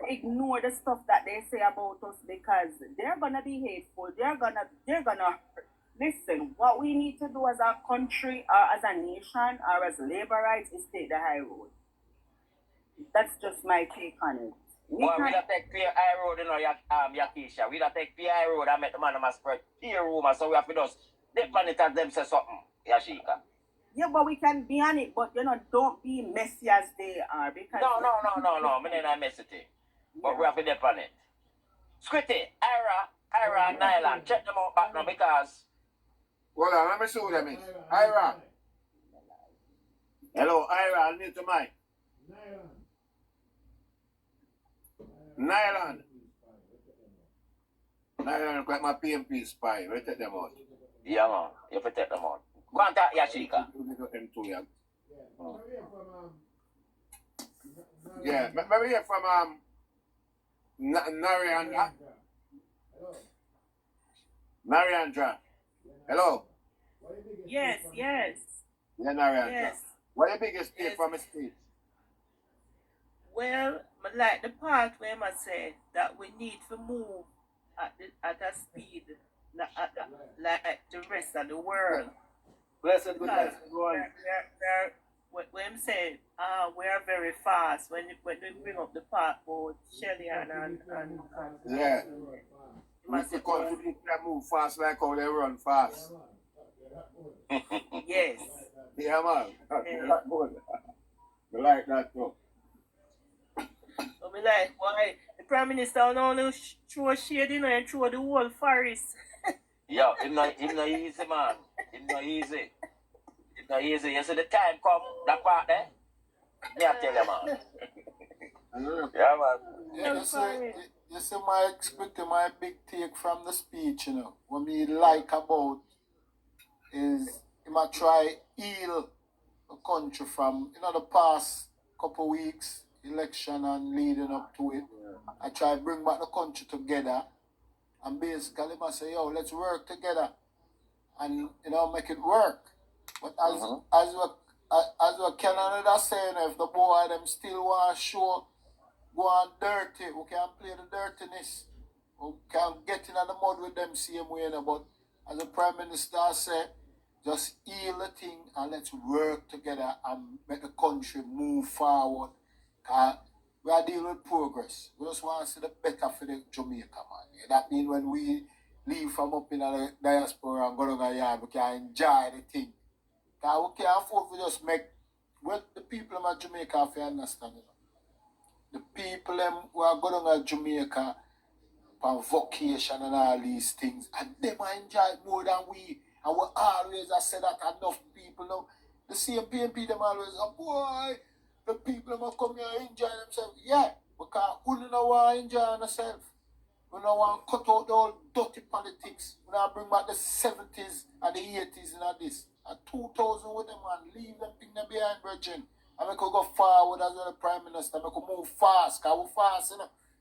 S10: Ignore the stuff that they say about us because they're gonna be hateful. They're gonna listen. What we need to do as a country or as a nation or as labor rights is take the high road. That's just my take on it.
S2: We don't take high road, Yakisha. We don't take high road and make the man spread peer rumor, so we have to just dip on it and them say something, Yashika.
S10: Yeah, but we can be on it, but don't be messy as they are because
S2: No. Me not messy. But we have to dip on it. Squitty, Ira and Nyland, check them out back now because
S1: Hold on, let me see who them is. Ira. Hello, Ira, I need to mic. Nyland. Nyland look like my PMP spy. We take them out.
S2: yeah, man, you have to take them out. Go and talk Yashika.
S1: Yeah, maybe hear from Narendra. Narendra. Hello.
S5: Yes.
S1: Yeah, Narendra.
S5: Yes.
S1: What the biggest thing
S5: Yes.
S1: from the state?
S5: Well, I like the part where I say that we need to move at a speed like the rest of the world.
S1: Blessed
S5: Because
S1: go on.
S5: when I'm saying we are very fast when they bring up the part about Shelly and
S1: Yeah. We have to continue to move fast like how they run fast.
S5: yes.
S1: Yeah, man. That's good. I like that too.
S5: So me like, why the Prime Minister don't only throw shade, and throw the whole forest.
S2: Yo, it's not easy, man. It's not easy. You see the time come, that part there? Yeah, I tell you, man. Yeah, man.
S4: Yeah, you see my big take from the speech, what me like about is he might try heal the country from, the past couple weeks, election and leading up to it. I try bring back the country together and basically I say, yo, let's work together and, make it work. But as we Canada saying, if the boy them still want to show, go on dirty, we can play the dirtiness. We can get in the mud with them same way. But as the Prime Minister said, just heal the thing and let's work together and make the country move forward. We are dealing with progress. We just want to see the better for the Jamaica, man. That means when we leave from up in the diaspora and go to the yard, we can enjoy the thing. Because we can't afford to just make what the people of Jamaica have to understand. The people who are going to Jamaica on vacation and all these things, and they might enjoy it more than we. And we always have said that enough people know. The same PMP them always, boy, the people who come here enjoy themselves. Yeah, because we don't want to enjoy themselves. We don't want to cut out the old dirty politics. We don't bring back the 70s and the 80s and this. And 2000 with them and leave them thing behind, Virgin. And we could go forward as the Prime Minister. We could move fast, because we're fast,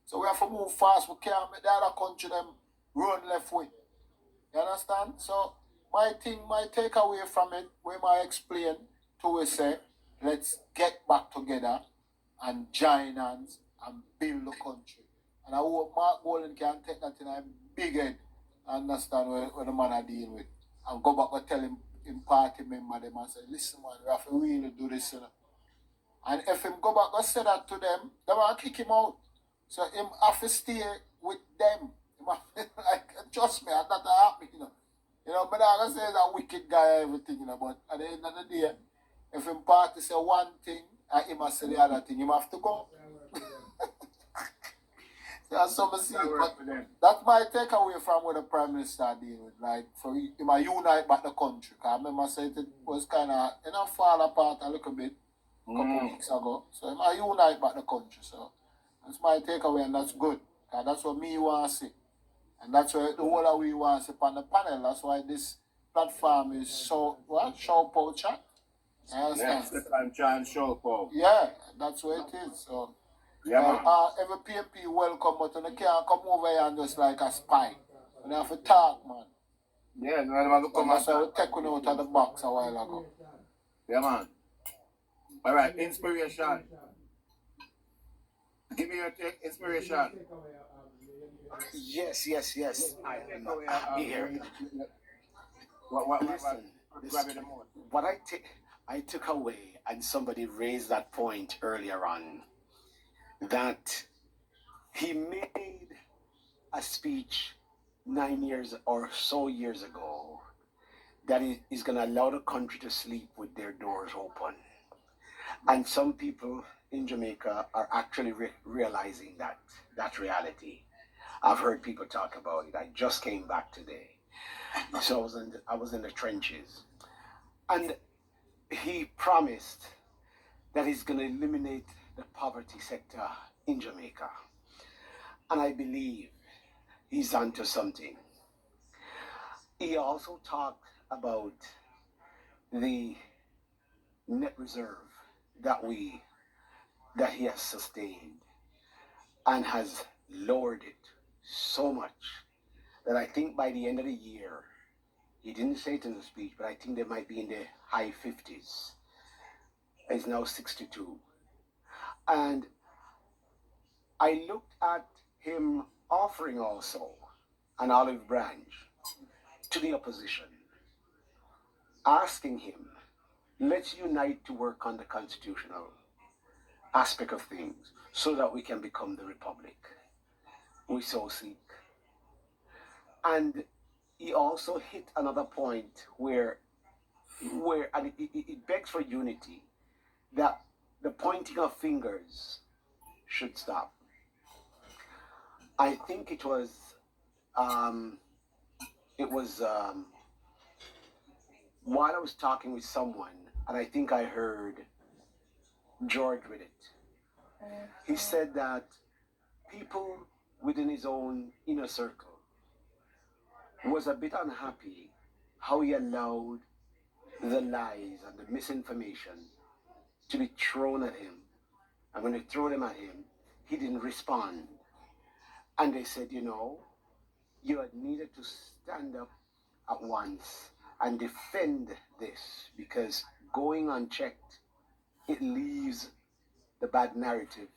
S4: So we have to move fast. We can't make the other country them run left way. You understand? So my takeaway from it, we might explain to we say, let's get back together and join hands and build the country. And I hope Mark Bolin can take that in a big head and understand what the man are dealing with. And go back and tell him party member them and say, listen man, we have to really do this, And if him go back and say that to them, they will kick him out. So him have to stay with them. Trust me, that's not happening, but I can say he's a wicked guy everything, but at the end of the day, if him party say one thing and him must say the other thing, him have to go. That's something see. But that's my takeaway from what the Prime Minister did with, like, for him to unite back the country. Because I remember I said it was kind of, fall apart a little bit a couple weeks ago. So him unite back the country. So that's my takeaway, and that's good. Because that's what me want to see. And that's what the whole of we want to see on the panel. That's why this platform is show poacher.
S1: Next time, try and show Paul.
S4: Yeah, that's what it is. So
S1: Yeah, man.
S4: every PMP welcome, but you can't come over here and just like a spy. You have to talk, man.
S1: Yeah, no one to come
S4: That's why we take one out of the box a while ago.
S1: Yeah, man. All right, inspiration. Give me your inspiration.
S9: Yes. I am here. Listen, what I took away, and somebody raised that point earlier on, that he made a speech 9 years or so years ago that is going to allow the country to sleep with their doors open. And some people in Jamaica are actually realizing that reality. I've heard people talk about it. I just came back today. So I was in the trenches. And he promised that he's going to eliminate the poverty sector in Jamaica. And I believe he's onto something. He also talked about the net reserve that he has sustained and has lowered it so much that I think by the end of the year, he didn't say it in the speech, but I think they might be in the high 50s. It's now 62. And I looked at him offering also an olive branch to the opposition, asking him, let's unite to work on the constitutional aspect of things so that we can become the republic we so seek. And he also hit another point where and it begs for unity, that the pointing of fingers should stop. I think it was while I was talking with someone, and I think I heard George with it. He said that people within his own inner circle was a bit unhappy how he allowed the lies and the misinformation to be thrown at him. And when they threw them at him, he didn't respond. And they said, you had needed to stand up at once and defend this, because going unchecked, it leaves the bad narrative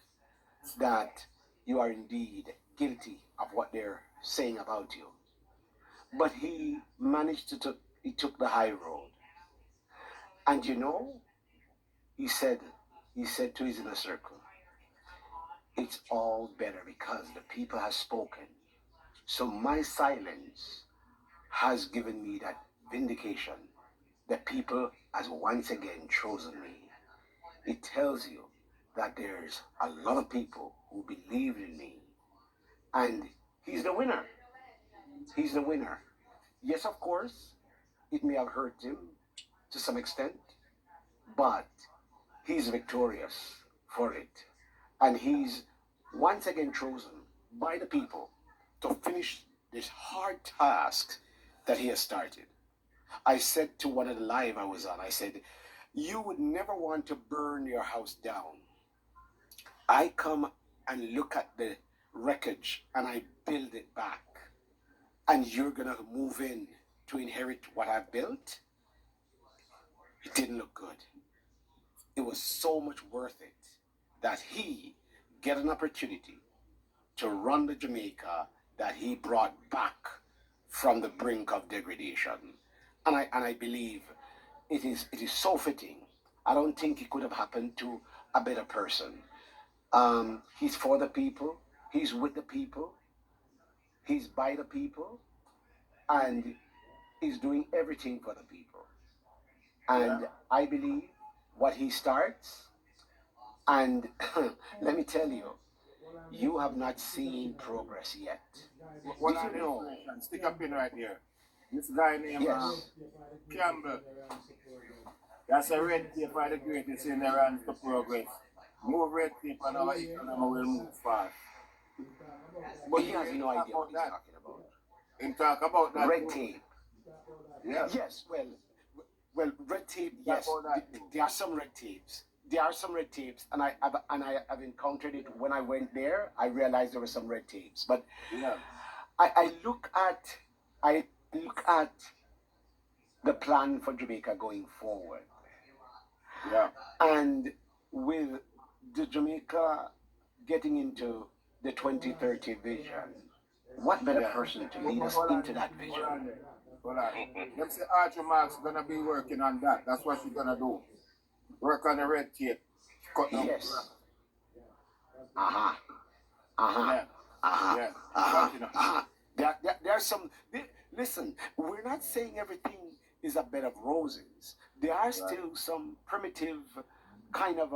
S9: that you are indeed guilty of what they're saying about you. But he managed he took the high road. And he said to his inner circle, it's all better because the people have spoken. So my silence has given me that vindication. The people has once again chosen me. It tells you that there's a lot of people who believe in me. And he's the winner. He's the winner. Yes, of course, it may have hurt him to some extent, but he's victorious for it. And he's once again chosen by the people to finish this hard task that he has started. I said to one of the live I was on, I said, you would never want to burn your house down. I come and look at the wreckage and I build it back. And you're going to move in to inherit what I built? It didn't look good. It was so much worth it that he get an opportunity to run the Jamaica that he brought back from the brink of degradation. And I believe it is so fitting. I don't think it could have happened to a better person. He's for the people, he's with the people, he's by the people, and he's doing everything for the people. And I believe what he starts, and let me tell you, you have not seen progress yet.
S1: What I know, stick a pin right here. This guy named Campbell. That's a red tape for the greatest in the runs to progress. Move red tape and our economy will move fast.
S9: But he has no idea what he's talking about.
S1: Him talk about that.
S9: Red tape.
S1: Yes.
S9: Yes, well, red tape. Yes,
S1: That's all that.
S9: there are some red tapes. There are some red tapes, and I have encountered it when I went there. I realized there were some red tapes, but
S1: Yeah.
S9: I look at the plan for Jamaica going forward,
S1: Yeah.
S9: and with the Jamaica getting into the 2030 vision, what better
S1: Yeah.
S9: person to lead us into that vision?
S1: Hold on. Them say Archie Mark's gonna be working on that. That's what she's gonna do. Work on the red tape. Cut down.
S9: Yes. Uh-huh. Uh-huh.
S1: Yeah.
S9: Uh-huh.
S1: Yeah.
S9: Uh-huh.
S1: Continue.
S9: Uh-huh. There are some. Listen, we're not saying everything is a bed of roses. There are still some primitive kind of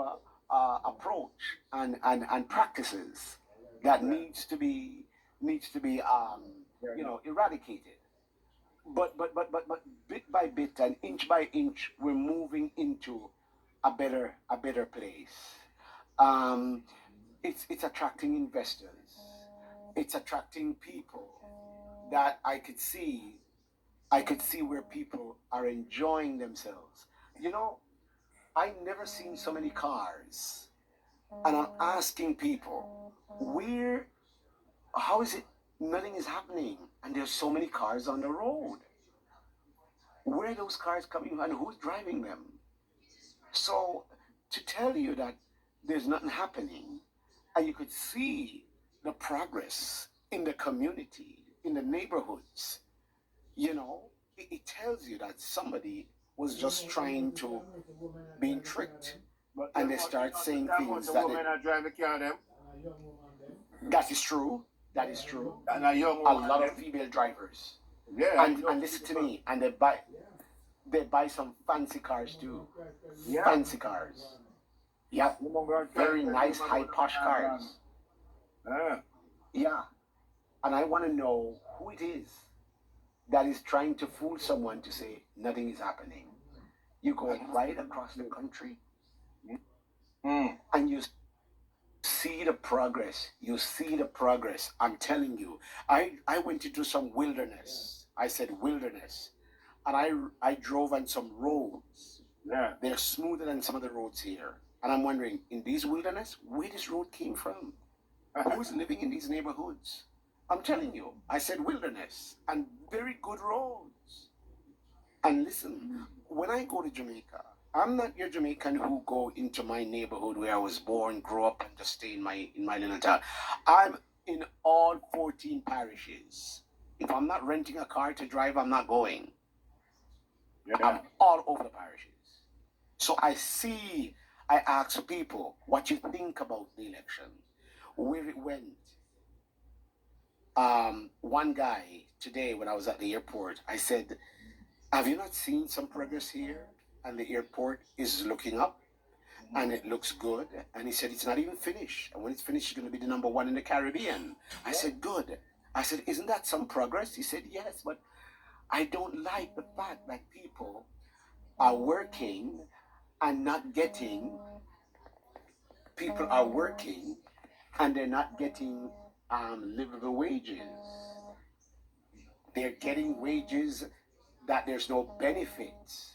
S9: approach and practices that needs to be eradicated. But bit by bit and inch by inch, we're moving into a better place. It's attracting investors. It's attracting people that I could see where people are enjoying themselves. You know, I never seen so many cars, and I'm asking people, how is it nothing is happening, and there's so many cars on the road? Where are those cars coming from, and who's driving them? So to tell you that there's nothing happening, and you could see the progress in the community, in the neighborhoods, it tells you that somebody was just trying to be tricked, and they start saying things
S1: The
S9: that
S1: women are driving the car them.
S9: that is true. That is true.
S1: And a young
S9: A
S1: woman.
S9: lot of female drivers.
S1: Yeah.
S9: And listen to me, and they buy some fancy cars too.
S1: Yeah.
S9: Fancy cars. Yeah. Very nice, high posh cars.
S1: Yeah.
S9: Yeah. And I want to know who it is that is trying to fool someone to say nothing is happening. You go right across the country and you see the progress. You see the progress. I'm telling you. I went into some wilderness. I said wilderness. And I drove on some roads.
S1: Yeah.
S9: They're smoother than some of the roads here. And I'm wondering, in these wilderness, where this road came from? Who's living in these neighborhoods? I'm telling you, I said wilderness and very good roads. And listen, when I go to Jamaica, I'm not your Jamaican who go into my neighborhood where I was born, grew up, and just stay in my little town. I'm in all 14 parishes. If I'm not renting a car to drive, I'm not going.
S1: Yeah.
S9: I'm all over the parishes. So I ask people what you think about the election, where it went. One guy today when I was at the airport, I said, have you not seen some progress here? And the airport is looking up and it looks good. And he said, it's not even finished. And when it's finished, it's going to be the number one in the Caribbean. I said, good. I said, isn't that some progress? He said, yes, but I don't like the fact that people are working and not getting, people are working and they're not getting livable wages. They're getting wages that there's no benefits.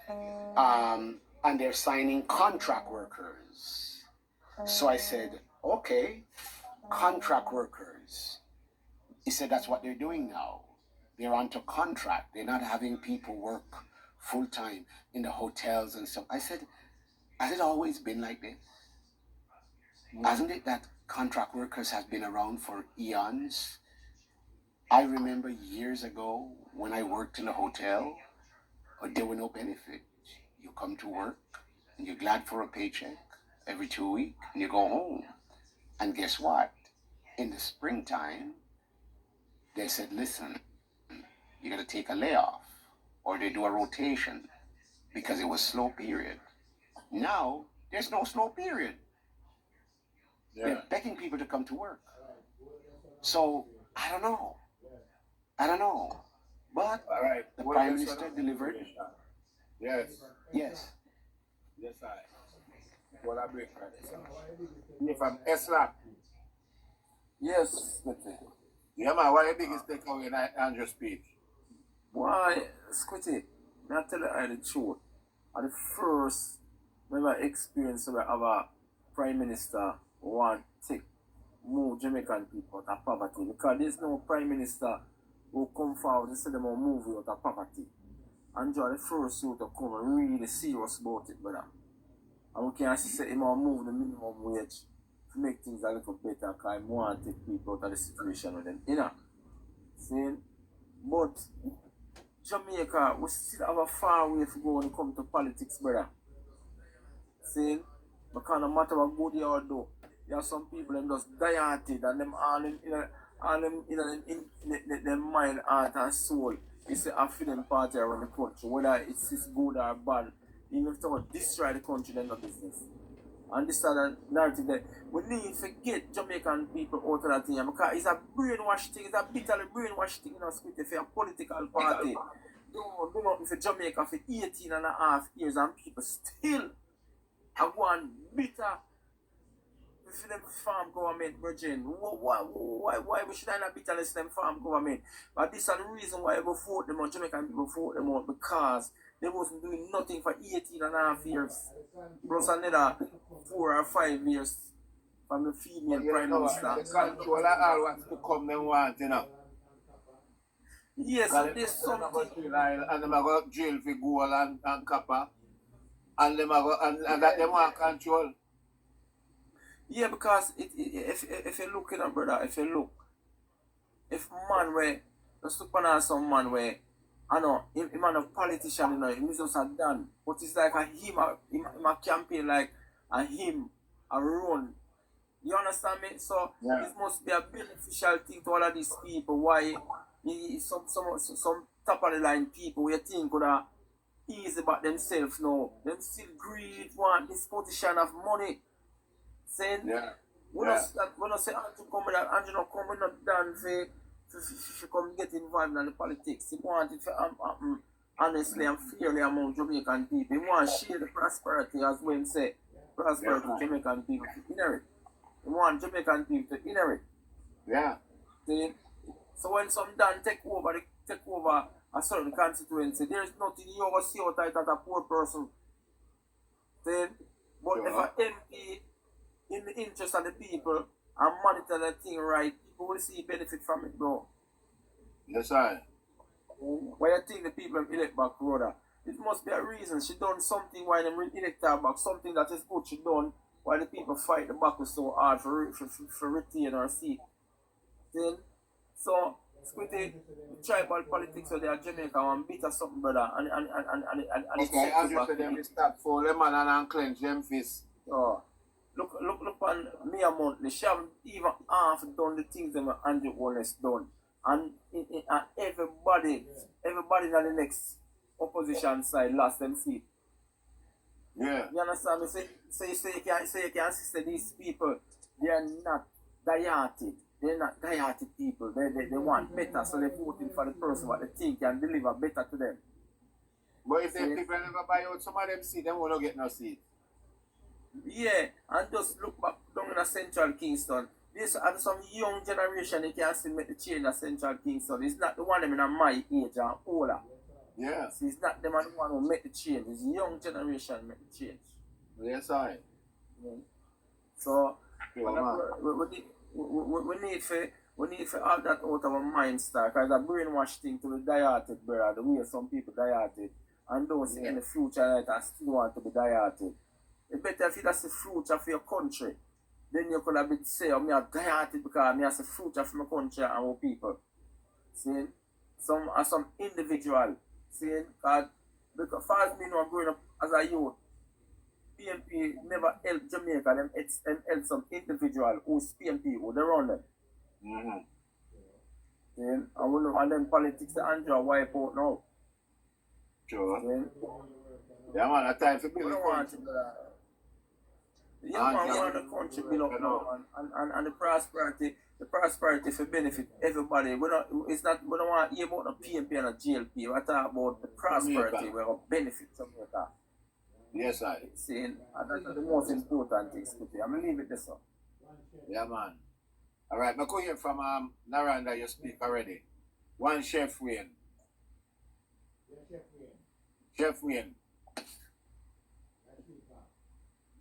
S9: And they're signing contract workers. So I said, okay, contract workers. He said, that's what they're doing now. They're onto contract. They're not having people work full time in the hotels and stuff. I said, has it always been like this? Hasn't it that contract workers have been around for eons? I remember years ago when I worked in a hotel, there were no benefits. You come to work and you're glad for a paycheck every 2 weeks and you go home. And guess what? In the springtime, they said, listen, you got to take a layoff or they do a rotation because it was slow period. Now, there's no slow period.
S1: Yeah.
S9: They're begging people to come to work. So, I don't know. But
S1: All right.
S9: the Prime Minister delivered.
S1: Yes.
S9: Yes.
S1: Yes, I. What I break right. You from Eslap.
S3: Yes, Smith.
S1: Yeah, man. What the biggest takeaway in Andrew's speech?
S3: Why, Squitty, may I tell you the truth? At the first ever experience of a prime minister who want to move Jamaican people out of poverty, because there's no prime minister who come forward and say them will move you out of poverty. And you're the first youth to come and really serious about it, brother. And we can say him will move the minimum wage to make things a little better, because he want to take people out of the situation with them, you know. See? But Jamaica, we still have a far way to go when it comes to politics, brother. See? Because no matter what good you all do, there are some people that just die-hearted and them all in their mind, heart and soul. It's a feeling party around the country, whether it's good or bad. Even if someone destroy the country, they're not business. And this is the narrative that we need to get Jamaican people out of that thing, because it's a brainwash thing, it's a bitterly brainwash thing, you know, if you're a political party. Do nothing for Jamaica for 18 and a half years and people still have one bitter for them farm government, Virgin. Why we should not bitterness them farm government? But this is the reason why we vote them out, Jamaican people vote them out, because they wasn't doing nothing for 18 and a half years. Plus another 4 or 5 years from the female prime minister.
S1: The control of all what's to come them want, you know.
S3: Yes, and there's something.
S1: And them go jail for gold and copper. And them go and that them want control.
S3: Yeah, because if you look, you know, brother, if man where just look on some man where I know him a politician, you know, him is just a done. But it's like him a campaign like a him a run. You understand me? So this must be a beneficial thing to all of these people. Why some top of the line people we think could have easy about themselves now. Them still greed, want this position of money. Saying we don't say Andrew come with that, Andrew not come with not done for come get involved in the politics. He want it for honestly and fairly among Jamaican people. He want to share the prosperity, as well say prosperity Jamaican people to inherit. He want Jamaican people to inherit.
S1: Yeah.
S3: See? So when some done take over a certain constituency, there is nothing you ever see out of a poor person. See? But if an MP in the interest of the people and monitor the thing right, people will see benefit from it, bro.
S1: Yes, sir.
S3: Why you think the people have elect back, brother? It must be a reason. She done something while they elect her back, something that is good she done while the people fight the battle so hard for retain her seat. Then, so, Squitty, the tribal politics of the Jamaica one bit of something, brother, and
S1: okay, I just said them to stop for them and unclench them fists.
S3: Oh. Look on Mia Monthly. She haven't even half done the things that Andrew Wallace done. And everybody in the next opposition side lost them seat.
S1: Yeah.
S3: You understand me? So you can say these people, they are not die-hearted. They're not die-hearted people. They want better, so they're voting for the person what they think can deliver better to them.
S1: But if the people never buy out some of them seat, they won't get no seat.
S3: Yeah, and just look back down in Central Kingston. There's some young generation they can still make the change in Central Kingston. It's not the one them in my age and older.
S1: Yeah.
S3: So it's not them and the one who make the change. It's the young generation make the change.
S1: Yes, I.
S3: Yeah. So we need to have that out of our mind start, because it's a brainwash thing to be die-hearted, brother. The way some people die-hearted and those in the future that still want to be die-hearted. It's better if that's the future for your country. Then you could have been say, I'm die-hearted because I'm a future for my country and our people. See? Some individual. See? Because as far as me know, growing up as a youth, PMP never helped Jamaica. Them help some individual who's PMP, who they run them.
S1: Mm-hmm.
S3: See? And then politics, the Andrew wipe out now.
S1: Sure.
S3: See?
S1: Yeah, man, at times to build the country.
S3: Yeah, man, want the country build up now, and the prosperity for benefit everybody. We don't want to hear about the PMP and the GLP. We talk about the prosperity where we benefit from that.
S1: Yes, I.
S3: See, that's the most important thing. I'm going to leave it this one.
S1: Yeah, man. All right, I go here from Naranda, you speak already. One Chef Wayne. Chef Wayne.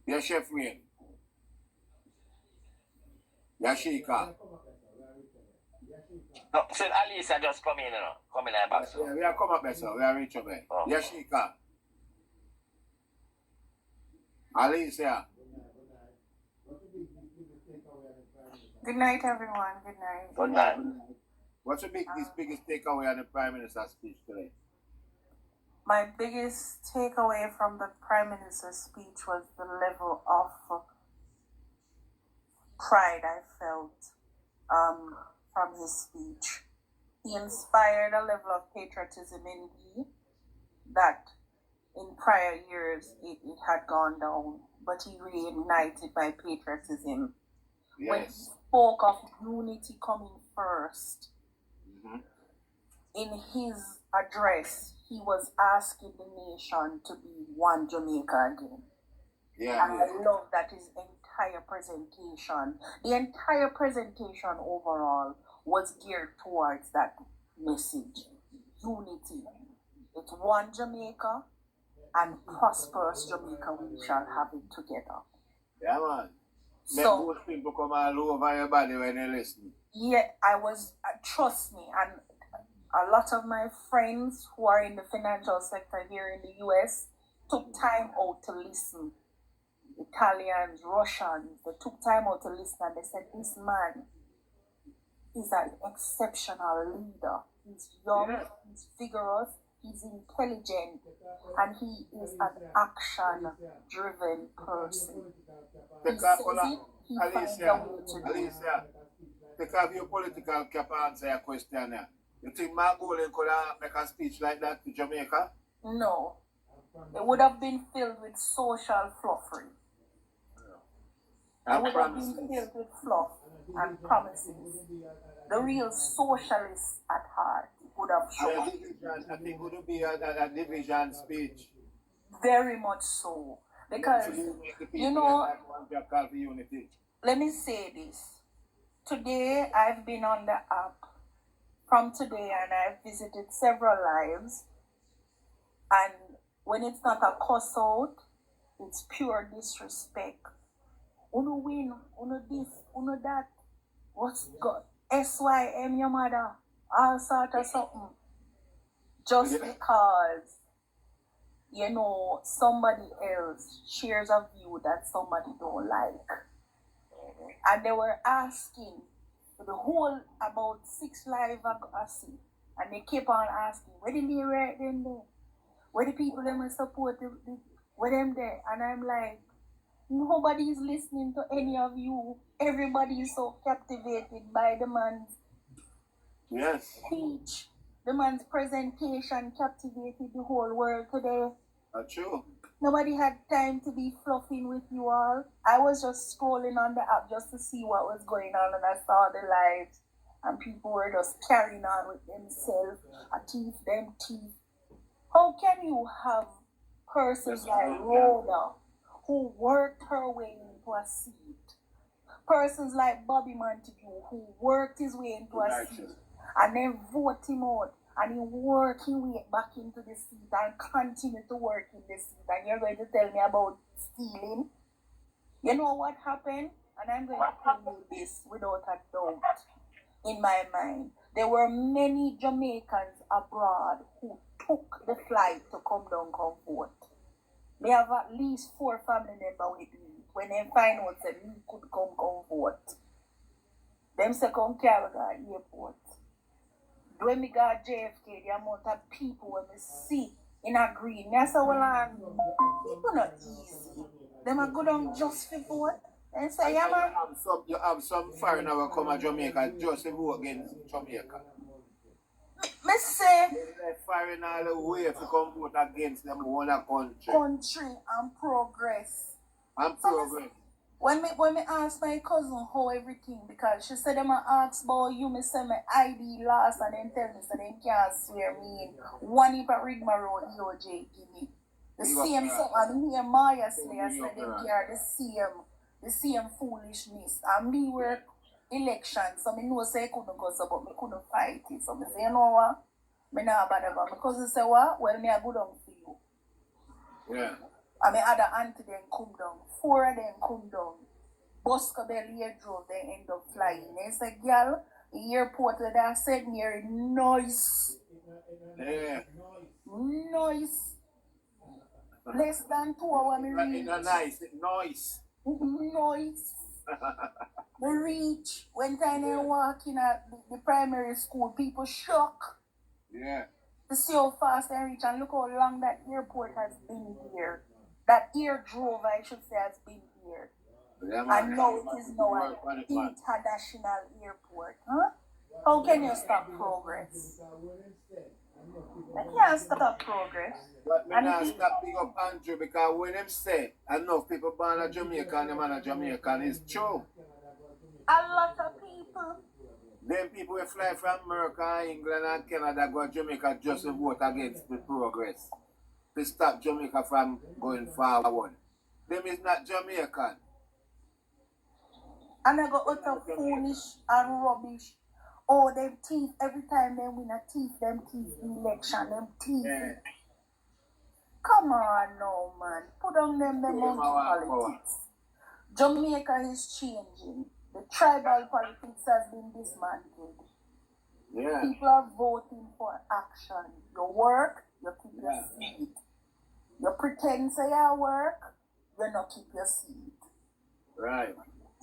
S1: Yeah, Chef Wayne. Yeah, Sheikah.
S2: No, so Alisa just come in, you know. Come in there back, so.
S1: Yeah, we are come up better. We are reach up there.
S2: Oh.
S1: Yeah, Sheikah. Alicia.
S11: Good night, everyone. Good night.
S2: Good night.
S1: What's the biggest takeaway on the Prime Minister's speech today?
S11: My biggest takeaway from the Prime Minister's speech was the level of pride I felt from his speech. He inspired a level of patriotism in me that in prior years it had gone down, but he reignited my patriotism.
S1: Yes.
S11: When he spoke of unity coming first, in his address, he was asking the nation to be one Jamaica again.
S1: Yeah.
S11: And I love that his entire presentation. The entire presentation overall was geared towards that message. Unity. It's one Jamaica, and prosperous Jamaica we shall have it together.
S1: Yeah, man.
S11: So
S1: most people come all over your body when they listen.
S11: Yeah, I was, trust me, and a lot of my friends who are in the financial sector here in the US took time out to listen. Italians, Russians, they took time out to listen and they said, this man is an exceptional leader. He's young, he's vigorous, he's intelligent, and he is an action-driven person. He says it, he finds a way to do it.
S1: Alicia, take off your political cap and answer your question here. You think Margolin could make a speech like that to Jamaica?
S11: No. It would have been filled with social fluffery. It would have been filled with fluff and promises. The real socialists at heart would have shown.
S1: I think it would be a division speech.
S11: Very much so. Because, you know, let me say this. Today, I've been on the app from today and I've visited several lives. And when it's not a cuss out, it's pure disrespect. Uno win, uno this, uno that. What's good? SYM your mother. All sort of something. Just because, you know, somebody else shares a view that somebody don't like. And they were asking the whole about 6 live I see. And they keep on asking, where did they write them there? Where the people them will support where them there? And I'm like, nobody is listening to any of you. Everybody is so captivated by the man's speech. The man's presentation captivated the whole world today.
S1: That's true.
S11: Nobody had time to be fluffing with you all. I was just scrolling on the app just to see what was going on, and I saw the lives, and people were just carrying on with themselves. A thief, them teeth. How can you have persons like Rhoda who worked her way into a seat? Persons like Bobby Montague who worked his way into a seat and then vote him out and he work his way back into the seat and continue to work in the seat, and you're going to tell me about stealing? You know what happened? And I'm going to tell you this without a doubt in my mind. There were many Jamaicans abroad who took the flight to come down, come vote. They have at least 4 family members with me. When they find out that me could come vote, them say come Carriga Airport. When me got JFK, the amount of people when me see in a green, I say, well, people not easy. Them are go down just for vote. And say, yeah, man.
S1: You have some foreigner who come to Jamaica just to vote against Jamaica.
S11: Me say,
S1: foreigner the way to come vote against them own country.
S11: Country and progress.
S1: And progress.
S11: When me ask my cousin how everything, because she said them ask about you, me say my ID lost and then tell me so they can't swear me in. One if I rig my road EOJ give me. The same something and me and Maya say I said them care the same foolishness. And me work election, so me know say I couldn't go so but me couldn't fight it. So me say, you know what? Me nah bother go. My cousin say what? Well, me I go down for you.
S1: Yeah.
S11: And my other auntie then come down. 4 of them come down. Buska belly drove, they end up flying. They say, girl, the airport where they said near noise.
S1: Yeah.
S11: Noise. Less than 2 hours me reach.
S1: Nice noise.
S11: Noise. Me reach. When time they walk in at the primary school, people shock
S1: Yeah.
S11: to see how fast they reach and look how long that airport has been here. That air drove, I should say, has been here.
S1: Yeah,
S11: And now it is now an international airport. Huh? How can you stop progress? You can't stop progress.
S1: But me not stop big up Andrew because when them say enough people born a Jamaican, them and a Jamaican is true.
S11: A lot of people.
S1: Them people will fly from America, England and Canada go to Jamaica just to vote against the progress. To stop Jamaica from going forward. Them is not Jamaican.
S11: And I go utter foolish and rubbish. Oh, them thief, every time they win a thief, them thief election, them thief.
S1: Yeah.
S11: Come on now, man. Put on them monkey politics. Jamaica is changing. The tribal politics has been dismantled.
S1: Yeah.
S11: People are voting for action. You work, you keep your seat. You pretend say you work, you not keep your seat.
S1: Right.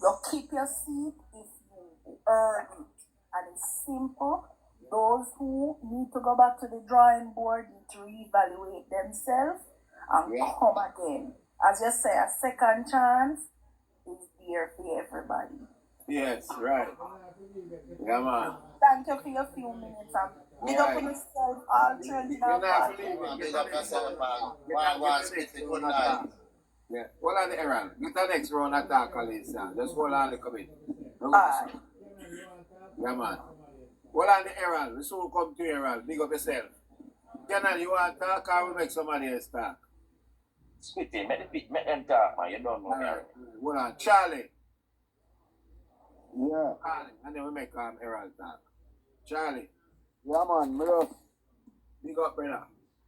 S11: You keep your seat if you earn it. And it's simple. Those who need to go back to the drawing board need to reevaluate themselves and come again. As you say, a second chance is there for everybody.
S1: Yes, right. Yeah, man.
S11: Thank you for your few minutes. And big up on yourself, all children.
S1: You're not believing.
S4: Big up yourself, man. One speak good night.
S1: Yeah. Hold on the errand. Get the next round attack, Alisa. Just hold on the commit.
S11: Alright.
S1: Yeah, man. Hold on the errand. We soon come to errand. Big up yourself. Kenan, you want to talk or we make somebody else talk?
S2: Spitty, make them talk, man. You don't know me.
S1: Hold on. Charlie.
S4: Yeah.
S1: And then we make Herald talk. Charlie.
S4: Yeah, man. Me love.
S1: Big up, brother.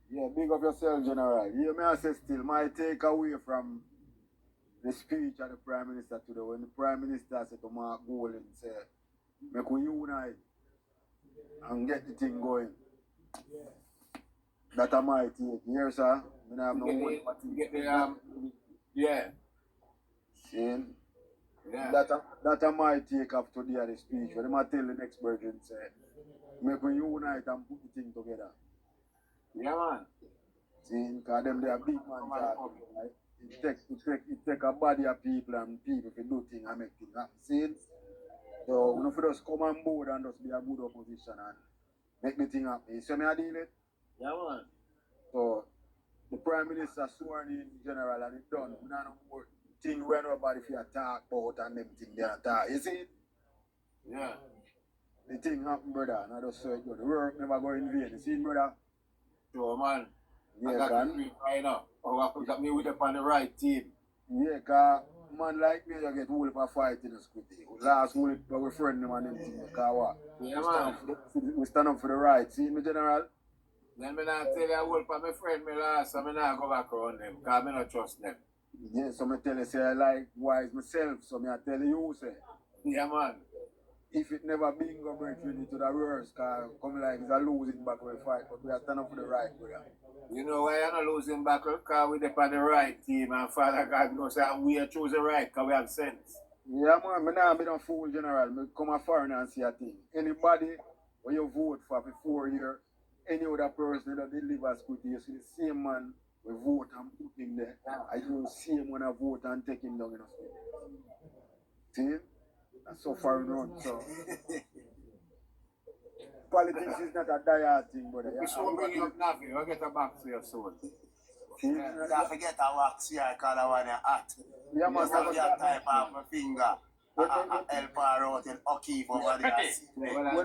S4: Yeah, big up yourself, General. Yeah, me I say still, my take away from the speech of the Prime Minister today, when the Prime Minister said to Mark Golding, say, make we unite and get the thing going. That I might take. Here, sir. Me not have no money.
S1: Get the, yeah.
S4: See?
S1: Yeah.
S4: That I might take off today at the speech. When I tell the next version, say, make we unite and put the thing together.
S1: Yeah, man.
S4: See, because them they are big man talking, right? It take a body of people and people to do things and make things happen. See? So we don't just come on board and just be a good opposition and make the thing happen. You see me I deal it?
S1: Yeah, man.
S4: So the Prime Minister sworn in general and it's done. We don't know more thing where nobody feel talk about and them thing they talk. You see it?
S1: Yeah.
S4: The thing happen, brother, and I just saw it go. The work never go in vain. You see it, brother?
S1: Sure, man.
S4: Yeah,
S1: I got you right now. Oh, I got me with up on the right team.
S4: Yeah, because man like me, you get hold of a fight in the scooty. Last week, our friend them and them thing, because what?
S1: Yeah, man.
S4: We stand up for the right. See me, General?
S1: Then me not tell you I hold for my friend me last, so me not go back around them, because me not trust them.
S4: Yeah, so me tell you, say I likewise myself, so me I tell you, say.
S1: Yeah, man.
S4: If it never been go break really to the worst, because come like it's a losing battle fight, but we are stand up for the right, brother.
S1: You know why you're not losing battle? Because we're on the right team, and Father God knows that we are choosing right, because we have sense.
S4: Yeah, man, me not be no fool, General. Me come a foreign and see a thing. Anybody when you vote for 4 years, any other person that deliver school to you, see the same man we vote and put him there. I do see him when I vote and take him down in a school. See? That's so far around, so. Politics is not a dire thing, brother.
S1: We should bring you up nothing. You'll get a box to your soul.
S4: See?
S9: Don't forget a wax here, because I want your hat.
S4: Yeah, man.
S9: You have type of my finger. Help her out and O'Keefe over there.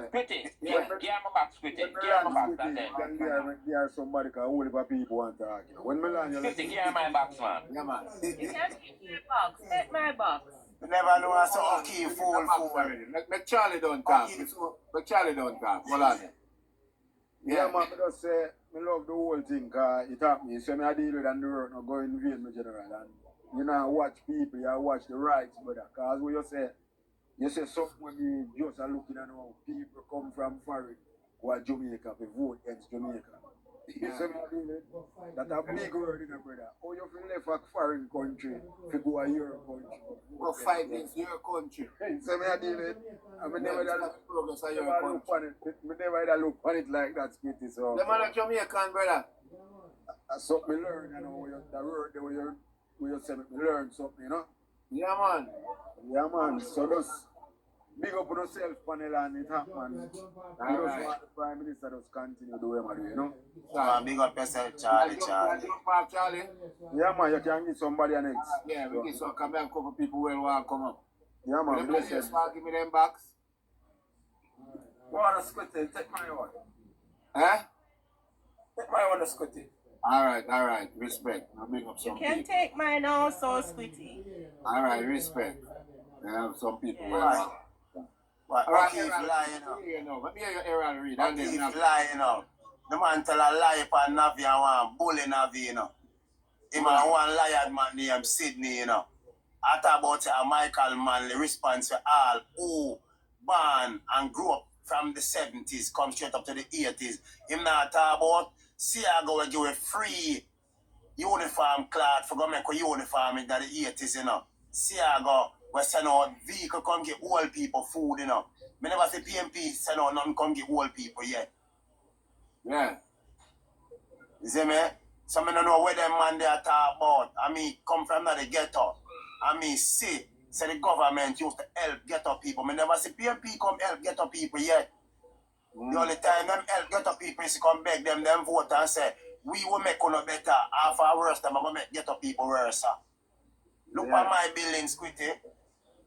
S2: Pretty. Yeah, give my box, pretty. Give my box, and then.
S4: There are somebody because all the people want to talk. When me land, you
S2: Pretty, give my box, man.
S1: Yeah, man.
S5: You can't keep my box. Take my box.
S9: You never know how so O'Keefe fool.
S1: Let Charlie don't talk. Let Charlie don't talk. Hold on.
S12: Yeah, man, I just say, I love the whole thing, because it happened. So I deal with and the work, not go invade my general. And you know, watch people, you watch the rights, brother. Because what you say something when you just are looking at how people come from foreign who are Jamaica, to vote against Jamaica. You see me, I mean? That's a big word, brother. How you feel left a foreign country to go to your country?
S1: Go fight against your country.
S12: You see me, I deal with I mean, never
S1: progress of your
S12: look on it. Me never look on it like that, Squitty. So.
S1: The man of Jamaican, brother.
S12: That's something me learn, you know, the word, the way you say me learn something, you know?
S1: Yeah, man.
S12: Yeah, man. So just big up on yourself, panel, and it happen. You just want the Prime Minister just continue the way I do, you know?
S2: Big up yourself, Charlie.
S1: Charlie.
S12: Yeah, man, you can get somebody next.
S1: Yeah, we get some come here, a couple people will want to come up.
S12: Yeah, man.
S1: You just want to give me them box.
S3: What a Squitty, take my one.
S1: Huh?
S3: Take my one, Squitty.
S1: Alright. Respect. I'll bring up some
S5: You can
S1: people.
S5: take mine also, Squitty.
S1: Alright, respect. I have some people.
S2: Yeah. What?
S1: Alright,
S2: Keep lying up.
S1: Let me hear your Aaron read. And
S2: Keep
S1: then
S2: lying up. The man tell a lie upon Navi and one bully Navi, you know. Him and one liar man named Sydney, you know. I talk about a Michael Manley response to all who born and grew up from the 70s, come straight up to the 80s. Him not talk about, see I go give a free uniform cloth for go make a uniform in the 80s, you know. See I go, we send out vehicle come get old people food, you know. Me never see PMP send out none come get old people yet.
S1: yeah.
S2: You see me? So I don't know where them man they are talk about. I mean, come from the ghetto. I mean, say the government used to help ghetto people. I never see PMP come help ghetto people yet. The only time them help ghetto people is to come beg them vote and say, we will make no better. Half our worse, them are going to make ghetto people worse. Look at my building, Squitty.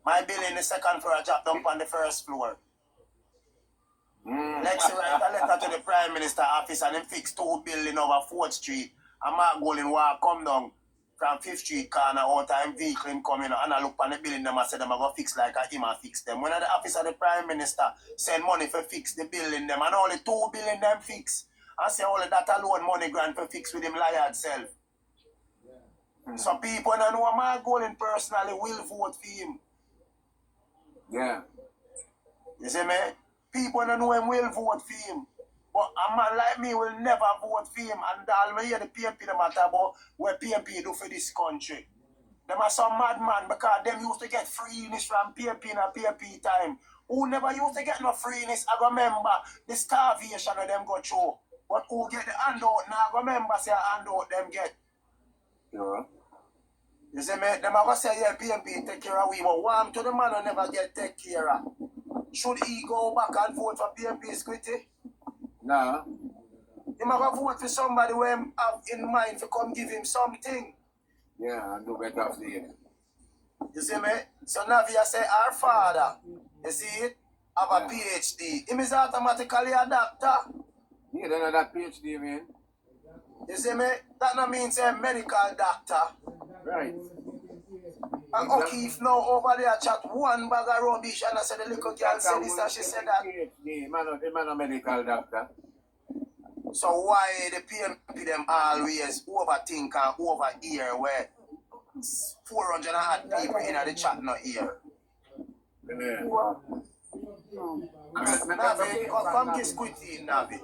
S2: My building is second floor, drop down on the first floor. Next, write a letter to the Prime Minister office and him fix 2 buildings over 4th Street. And Mark Golden walk come down from 5th Street corner out time vehicle him coming and I look on the building them and say them are going to fix like him and fix them. When the office of the Prime Minister send money for fix the building them and only 2 billion them fix. I say only that alone money grant for fix with him liar self. So people don't know Mark Golden personally will vote for him.
S1: Yeah.
S2: You see me? People don't know him will vote for him. But a man like me will never vote for him. And all we hear the PMP them matter about what PMP do for this country. Them are some madman because them used to get freeness from PMP in a PMP time. Who never used to get no freeness, I remember the starvation of them go through. But who get the handout now, I remember say a handout them get.
S1: Yeah.
S2: You see me? Them are going to say, yeah, PMP take care of we, but warm to the man who never get take care of. Should he go back and vote for PMP, Squitty?
S1: Nah.
S2: He might have vote for somebody who have in mind to come give him something.
S1: Yeah, and do better for him.
S2: You see me? So Navia say, our father, you see it, have a PhD. Him is automatically a doctor.
S1: Yeah, they know that PhD, man.
S2: You see me? That no means a medical doctor.
S1: Right.
S2: And O'Keefe now over there chat one bag of rubbish and I said the little girl said this and she said that.
S1: PhD, man a medical doctor.
S2: So why the PMP them always overthink and overhear where 400 odd people in the chat not here?
S1: Yeah.
S2: Navi, come get Squitty, Navi.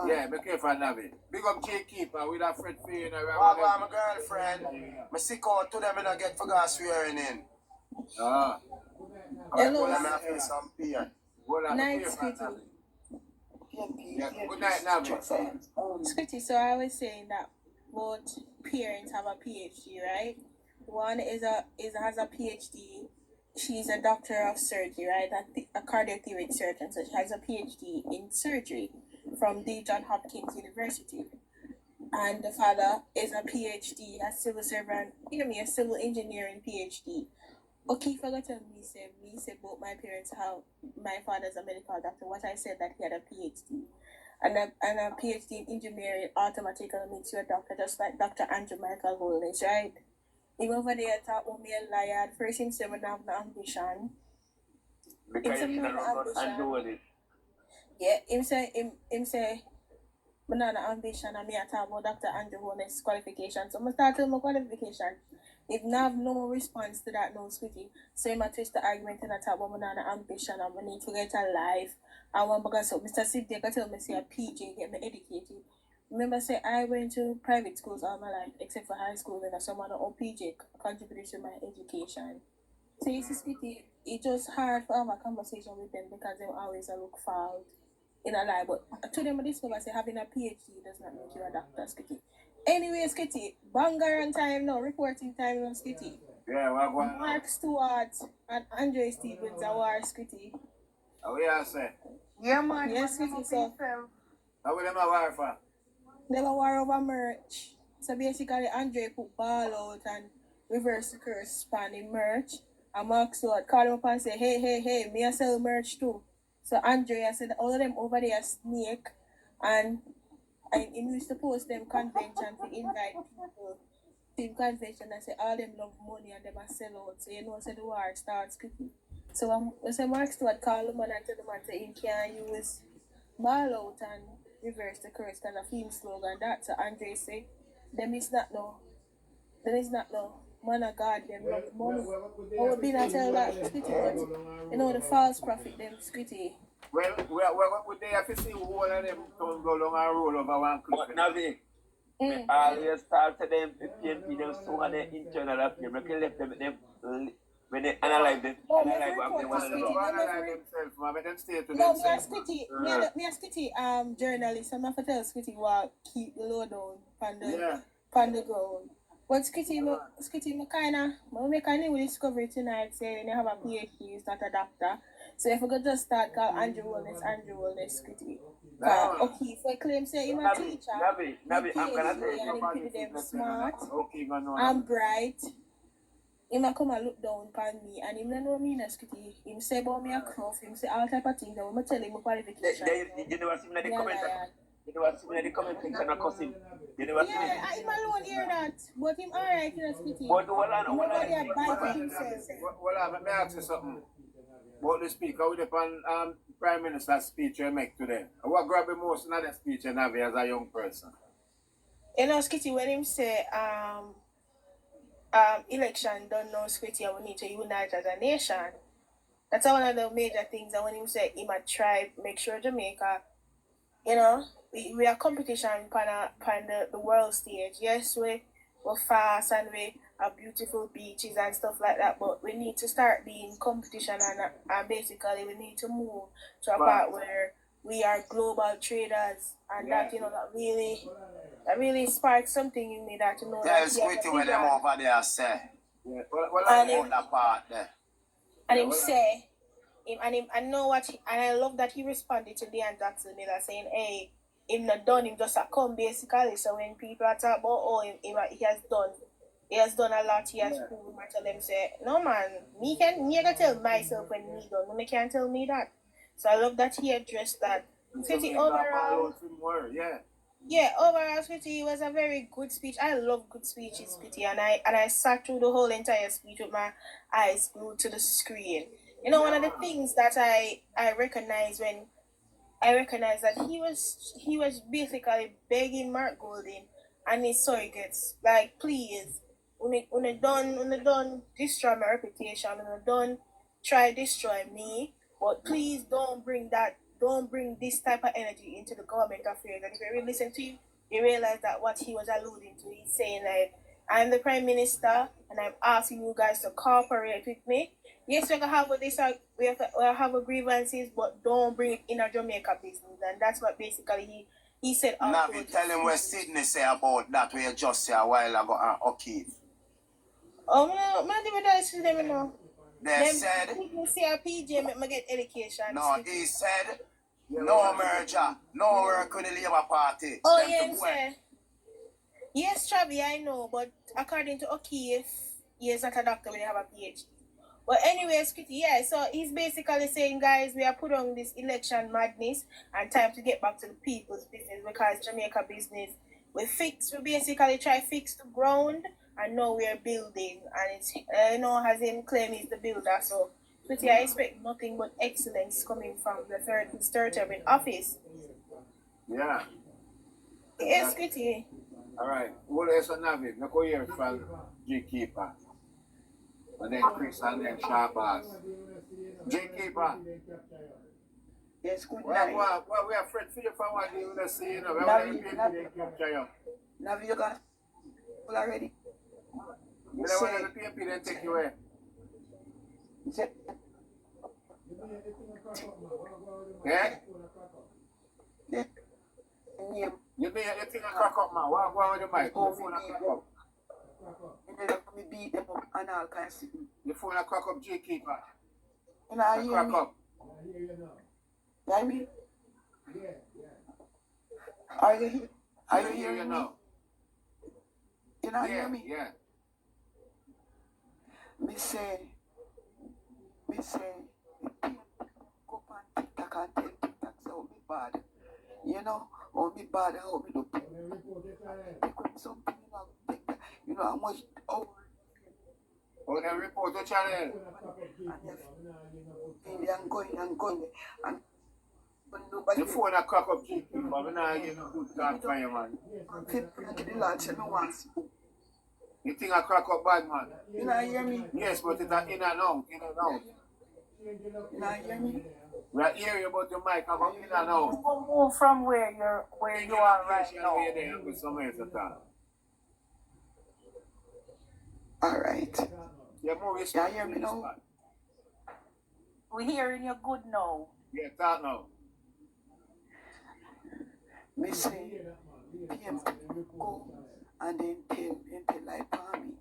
S1: Yeah, be careful, Navi. Big up J-Keeper with a friend for you.
S2: I'm a girlfriend. I sick out to them and I get for gas swearing in.
S1: Ah.
S11: Hello.
S2: I'm having some beer.
S11: Night, Squitty.
S1: Yeah, good night, Navi.
S11: Squitty, so I was saying that both parents have a PhD, right? One has a PhD. She's a doctor of surgery, right? A cardiothoracic surgeon. So she has a PhD in surgery from the Johns Hopkins University. And the father is a PhD, a civil servant, a civil engineering PhD. Okay, forgot to me say both my parents have, my father's a medical doctor. What I said that he had a PhD. And a PhD in engineering automatically makes you a doctor, just like Dr. Andrew Michael Holness, right? Him over there thought me a liar. First him said I have no ambition.
S1: Because you don't know and doing it.
S11: Yeah, him say
S13: I'm not ambition and me I talk about Dr. Andrew Holness qualification. So I'm start with my qualification. If I have no response to that, no squitty. So I twist the argument and I talk about my ambition and I need to get a life. I want because so Mr. Sidney can tell me say a PJ get me educated. Remember say I went to private schools all my life except for high school and someone on PJ contributed to my education. So you see squitty, it's just hard to have a conversation with them because they always look foul in a lie, but to them I discover say having a PhD does not make you a doctor, Skitty. Anyway, Skitty, banger on time now, reporting time on Skitty.
S1: Yeah, what going
S13: Mark Stewart and Andre Stevens are war, Skitty.
S1: How we are say?
S11: Yeah, man.
S13: Yes, Skitty, so
S1: How will them a war for?
S13: they were war over merch. So basically Andre put ball out and reverse the curse span in merch. And Mark Stewart called him up and say, hey, me I sell merch too. So Andrea said all of them over there snake and he used to post them convention to invite people to him convention and say all them love money and them a sell out. So you know say the war starts quickly. So I say Mark Stewart call the man and tell the man say he can use ball out and reverse the curse kind of theme slogan that. So Andre say them is not no man of God, them love money. I would be not tell that Skitty, but you know the false prophet, them Skitty.
S1: Well, would they have to see who all of them come go along and roll over one cliff?
S3: But Navi, me always start to them, the PNP, them so on the internal affair. I can left them, when they analyze them, analyze what they want to do.
S13: No, me a Skitty, journalist. I'm not to tell Skitty what keep the low down on the ground. But Skitty, me kinda make a new discovery tonight saying you have a PhD, he's not a doctor. So if we could just start call Andrew Wellness, Skitty. Okay, if I claim say he's a teacher,
S3: Navi, I'm gonna tell you.
S13: and he pretty damn smart and bright. He might come and look down upon me and he don't know me na Skitty. He say about me a croft, he say all type of things and when I tell him my qualification.
S3: You never see me in the comment section. You never see me in the comment section of cussing. You never see me.
S13: Yeah, I'm alone hear that. But him alright, you know, Skitty.
S3: But hold on.
S13: Nobody advise himself.
S1: Well, let me ask you something. About the speaker with the Prime Minister's speech you make today. What grab you most in that speech you have as a young person?
S13: You know, Skitty, when him say election don't know Skitty and we need to unite as a nation. That's one of the major things. And when him say he might try make sure Jamaica, you know, we are competition on the world stage. Yes, we're fast and we have beautiful beaches and stuff like that, but we need to start being competition and basically we need to move to a part where we are global traders and that, you know, that really sparks something in me that, you know,
S9: tell Squitty what them over there say.
S1: And
S9: that part there.
S13: And him say I know what and I love that he responded to Leon Jackson Miller saying, hey, him not done, him just a come basically. So when people are talking about he has done a lot, he has proven, I tell them say, no man, me can tell myself when me done, me can't tell me that. So I love that he addressed that. Skitty overall Skitty was a very good speech. I love good speeches, Skitty, and I sat through the whole entire speech with my eyes glued to the screen. You know, one of the things that I recognize when I recognize that he was basically begging Mark Golding and his surrogates, like, please, when they done destroy my reputation, when they done try destroy me, but please don't bring this type of energy into the government affairs. And if you really listen to him, you realize that what he was alluding to, he's saying like, I'm the Prime Minister and I'm asking you guys to cooperate with me. Yes, we can have we have a grievances, but don't bring it in a Jamaica business. And that's what basically he said.
S9: Navi, tell him what Sydney say about that we just say a while ago and O'Keefe.
S13: Oh, no, them know.
S9: They said,
S13: people say a PJ make me get education.
S9: No, he said, no merger, no work with the Labour Party.
S13: Oh, yeah, sir. Yes, Travi, I know, but according to O'Keefe, he is not a doctor when you have a PhD. But anyway, yeah, so he's basically saying, guys, we are put on this election madness and time to get back to the people's business because Jamaica business, we basically try to fix the ground and now we are building. And it's, has him claim he's the builder. So, I expect nothing but excellence coming from his third term in office.
S1: Yeah.
S13: Yes, Kitty.
S1: Alright, who else on Navi? Let's go hear from G Keeper. And then Chris and then Shabazz. G Keeper.
S14: Yes, good
S1: Well,
S14: night.
S1: we are afraid for you for what you want to see, you know. We want to capture you.
S14: Navi, you got people already?
S1: You don't want the PMP then take you away. Yeah?
S14: Yeah.
S1: You think a crack up, man? What with the mic? Your phone a crack up.
S14: And then me beat them up and all kinds of things.
S1: Your phone a crack up, G Keeper.
S14: You know, you
S1: crack up.
S14: I mean, are you here? Are you
S1: hear
S14: hearing
S1: you
S14: me?
S1: now?
S14: You not hear me?
S1: Yeah.
S14: Me say, go on TikTok and tell TikTok so me bad. You know, how me bad, how me do pick up something, you know, take that, you know how much over.
S1: Oh, they report the channel.
S14: And I'm going, and but nobody.
S1: Your phone a crack up, G Keeper, but we not get no good talk from you, man.
S14: To the Lord, say me once.
S1: You think I crack up bad, man?
S14: You not hear me?
S1: Yes, but it's in and out, in and out.
S14: You not hear me?
S1: We are hearing about the mic, I'm in and out.
S11: Move from where you are right now.
S1: Where they have somewhere to talk.
S14: All right.
S1: Yeah, more respect.
S14: Yeah, hear me now?
S11: We're hearing you good now.
S1: Yeah, talk now.
S14: Me say, PM go and then tell like Palmy.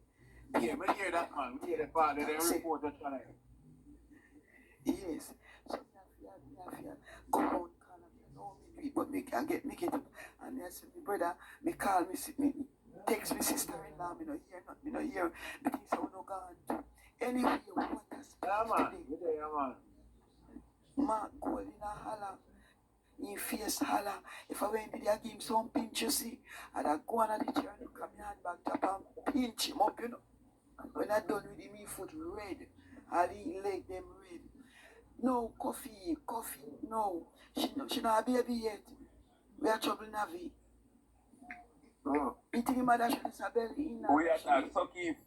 S1: Yeah, me hear that, man. We hear the part that they report the channel.
S14: Yes. So, go on, but me can make it up. And I said, my brother, me call me text me sister-in-law, me no hear, me think so no gone. Anyway, what a speech today.
S1: Yeah, man.
S14: Mark goal in a holler. In face holler. If I went there, give him some pinch, you see. And I go on the chair and come in handbag tap and pinch him up, you know. When I done with him, he foot red. And he leg them red. No, coffee, no. She not a baby yet. We are trouble Navi.
S1: Oh.
S14: You think him mother should have belly in
S3: We are not so keep.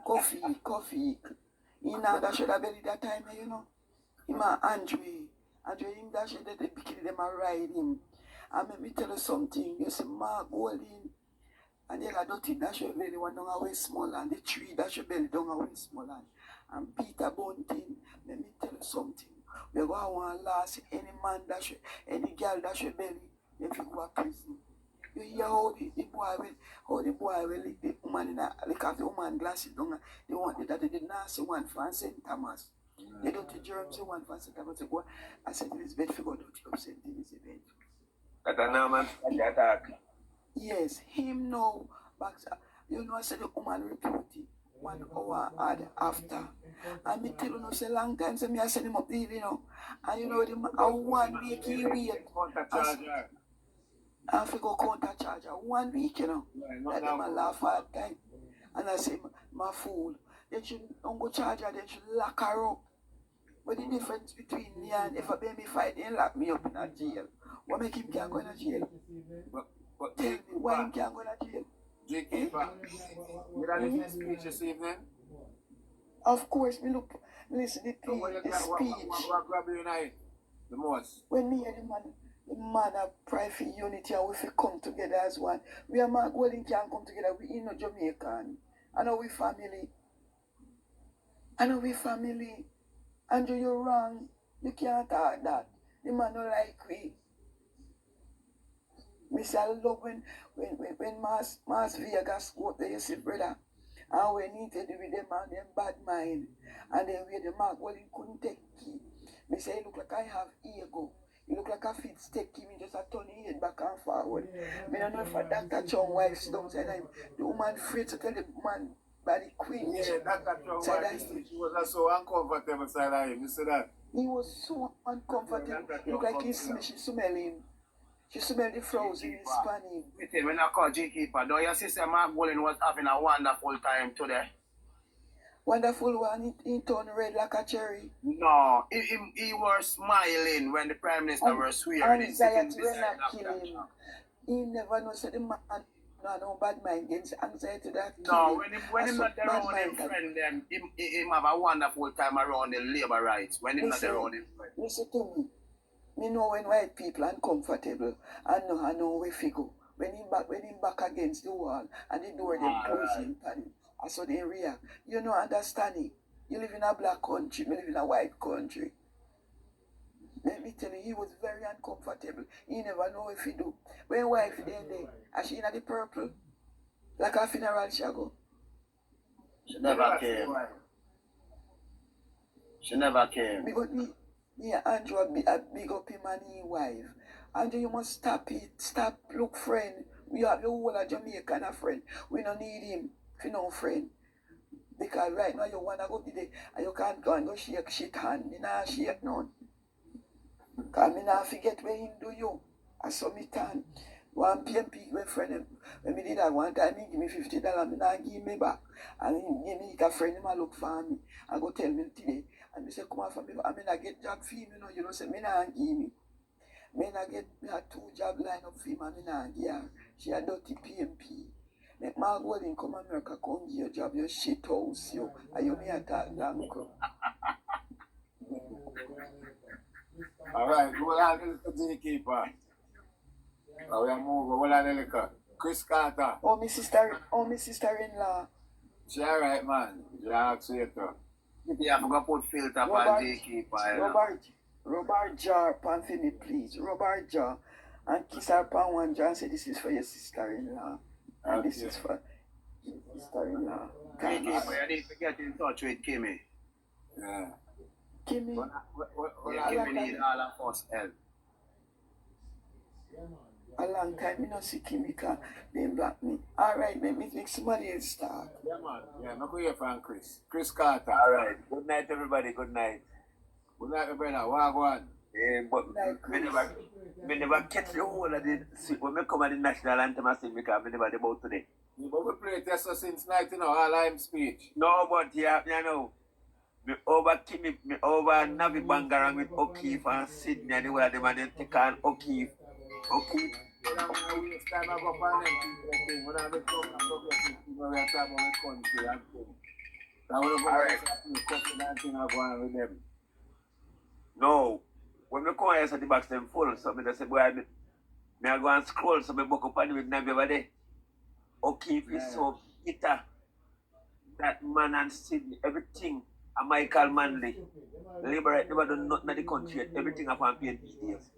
S14: Coffee. He now that should have belly that time, you know. Him and Andre, him that should have the bikini, them a ride him. And let me tell you something. You see Mark Golding and the other thing that should belly one down away small and the tree that should belly down away small and Peter Bunting. Let me tell you something. We go and last any man that should, any girl that should belly, if you go to prison. You hear how the boy will lick the woman in a lick off the woman glasses down. They want that the nasty one for St. Thomas. They don't the germs the one for St. Thomas. I said this bed for God don't upset this event.
S3: That a no man attack.
S14: Yes, him no boxer. You know I said the woman reported 1 hour hard after. And me tell you no say long time so me I send him up there, you know. And you know them a 1 week he wait. I have to go counter charger 1 week, you know. Let them a laugh all the time. And I say, my fool, they should don't go charge her, they should lock her up. But the difference between me and if I pay me fight, they lock me up in a jail. What make him can't go in a jail?
S1: But
S14: Tell me why him can't go in a jail?
S1: G Keeper, you done this speech this evening?
S14: Of course, me look, listen, the speech.
S1: What grab you tonight the most?
S14: When me and the man of pride for unity and we feel come together as one. We are Mark Golding can come together. We in no Jamaican. I know we family. Andrew, you're wrong. You can't talk that. The man don't like we. Miss I love when Mas Vegas go up there, you see, brother. And when he did with them and them bad mind. And then where the Mark Golding couldn't take key. Me say, look like I have ego. You look like a fit stick, me just a turn your head back and forward. Me don't know if a Dr. Chong wife don't say that the woman afraid to tell the man by the queen.
S1: Yeah, Dr. Chong wife, she was so uncomfortable side of him, you see that?
S14: He was so uncomfortable. He look like she smell him. She smell the frozen Spanish.
S9: Wait, when I call G Keeper, though your sister Mark Golding was having a wonderful time today.
S14: Wonderful one, he turned red like a cherry.
S9: No, he was smiling when the Prime Minister was swearing.
S14: Anxiety will not kill him. He never knows that the man no bad mind against anxiety that
S3: No, when
S14: I
S3: him
S14: saw
S3: not there
S14: bad
S3: around him
S14: mind.
S3: friend them, him have a wonderful time around the labor rights. When him not there around him friend.
S14: Listen to me. Me know when white people uncomfortable and I know where fi go. When him back against the wall and the door them closing on him. I saw they react. You know understanding. You live in a black country, me live in a white country. Let me tell you, he was very uncomfortable. He never know if he do. When wife there, and she in the purple, like a funeral she go.
S3: She never came. She never came.
S14: Because me and Andrew a big up him and his wife. Andrew, you must stop it. Stop look friend. We have your whole of Jamaica and a friend. We don't need him for no friend. Because right now you wanna go to the and you can't go and go shake shit hand. Me nah shake none. Because me nah forget where him do you. I saw me turn. One PMP when friend when me did that one time, he give me $50, me nah give me back. And he give me a friend him a look for me. I go tell me today. And me say come on for me. I mean I get job for him, you know say me nah give me. Me nah get me a 2 job line up for him and me nah give her. She a dirty PMP. Make my golden come America come give your job, your shit house, you. And you me attack uncle.
S1: Alright, go on to the keeper. We are moving. What are the liquor? Chris Carter.
S14: Oh, my sister-in-law.
S1: She alright, man. Yeah, too.
S3: You have to put filter on the keeper.
S14: Robert Jar, pan for me, please. Robert Jar. And kiss her pan one jar and say, this is for your sister-in-law. And this is for your sister-in-law.
S3: You need to get in touch with Kimmy.
S1: Yeah.
S14: Kimmy?
S3: Kimmy need all of us help.
S14: A long time, I don't see Kimmy because they block me. Alright, let me make somebody else start.
S1: Yeah, man. Yeah, I'm going to hear from Chris. Chris Carter.
S15: Alright. Good night, everybody. Good night.
S1: Good night, my brother. Wagwan.
S15: But we never catch the whole of the... When we come at the national anthem, I sing because we never did about today.
S1: Yeah, but we play it since night, you know, all I'm speech.
S15: No, but yeah, you know, me over Kimmy, me over Navi Bangarang with O'Keefe and Sydney and the way them and then take on O'Keefe. O'Keefe.
S1: When I waste time, I go find them people. When I come, I go get people who are talking about the country and things. I want to go and question and thing I go on with them.
S15: No. When we come here, the box them full, so I say, boy, me I go and scroll, so I book up on with Navi over there. O'Keefe is so bitter. That man and Sydney, everything. And Michael Manley, liberate, never done nothing in the country, everything upon PNP deals.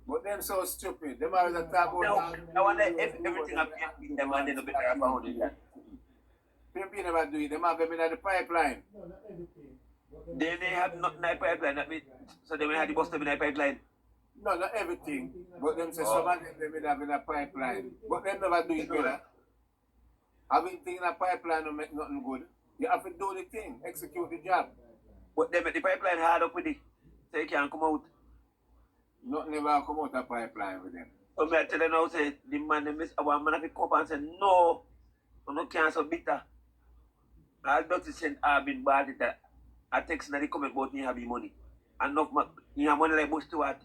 S1: But them so stupid. Them always talk about
S15: I wonder if everything up PNP, them and they no better about it.
S1: PNP never do it. Them have them in the pipeline.
S15: They may have nothing in the pipeline, that mean, so they may have the bus in the pipeline.
S1: No, not everything. But them say some of them may have in a pipeline. But them never do it, brother. Having things in a pipeline don't make nothing good. You have to do the thing, execute the job.
S15: But they make the pipeline hard up with it, so you can't come out.
S1: Nothing ever come out of pipeline with them.
S15: So I tell them now, say, the man, they miss our man, have to come up and say, no, no can't so bitter. I'll not send Arbin bad it that I text that they comment about me having money. And enough you have money like Bush Stewart.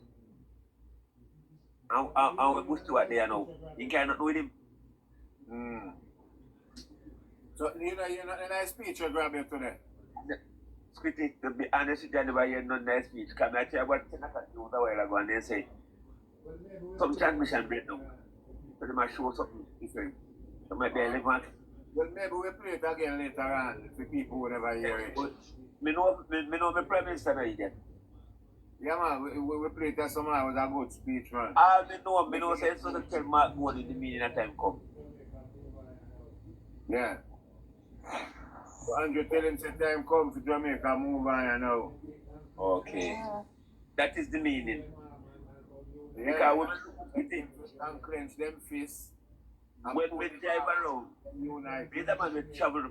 S15: And Bush Stewart there now. You cannot know with him.
S1: So, you're not in a speech you grab you today?
S15: Squitty, to be honest with you, I never hear no nice speech. Come I tell you about 10 o'clock a while ago and they say, some transmission break down. So they might show something different. So might be relevant.
S1: Well, maybe we'll play it again later on for people who never hear it.
S15: But me know my Prime Minister now again.
S1: Yeah, man, we play it as someone with a good speech, man.
S15: Me know, say it's not to tell Mark Gold in the meeting at time come.
S1: Yeah. So Andrew tell him say time come to Jamaica, move on now.
S15: Okay. That is the meaning.
S1: Yeah.
S15: Because
S1: and clench them fists.
S15: When we drive around, with the man we travel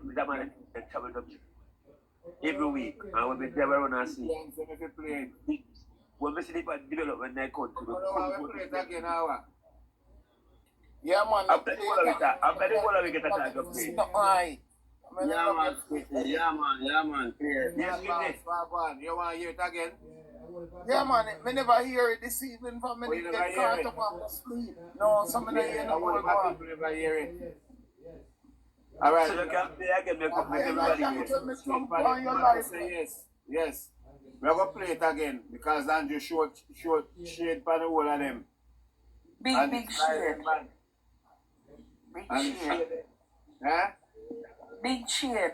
S15: up every week. And when we drive around and see. When we see the development in the country,
S1: we play it again now.
S4: Yeah, man.
S15: After the whole we get a tag of play.
S3: Yeah, man. Yeah, man.
S1: Yes, you want to hear it again?
S4: Yeah, man, me never hear it this evening from me.
S1: Oh, you
S4: Get
S1: never hear
S4: caught
S1: it?
S4: up on sleep. No, some of the hear the whole one.
S1: People never hear it. All right.
S15: So you can play again, make up, make
S4: I
S15: everybody
S4: like
S15: hear.
S4: to me jump on your life.
S1: Say yes, yes. We're going to play it again because Andrew showed shade for the whole of them.
S11: Big
S1: And
S11: shade. Big shade.
S1: Huh?
S11: Big shade.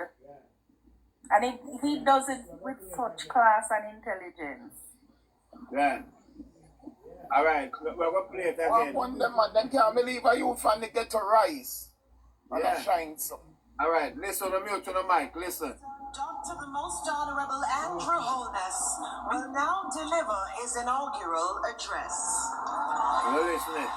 S11: And he does it with such class and intelligence.
S1: Yeah. All right, we're going to play it again.
S4: One them man, they can't believe a youth and they get to rise. And
S1: Yeah.
S4: shine so.
S1: All right, listen to mute to the mic, listen.
S6: Dr. the Most Honorable Andrew Holness will now deliver his inaugural address.
S1: You're listening.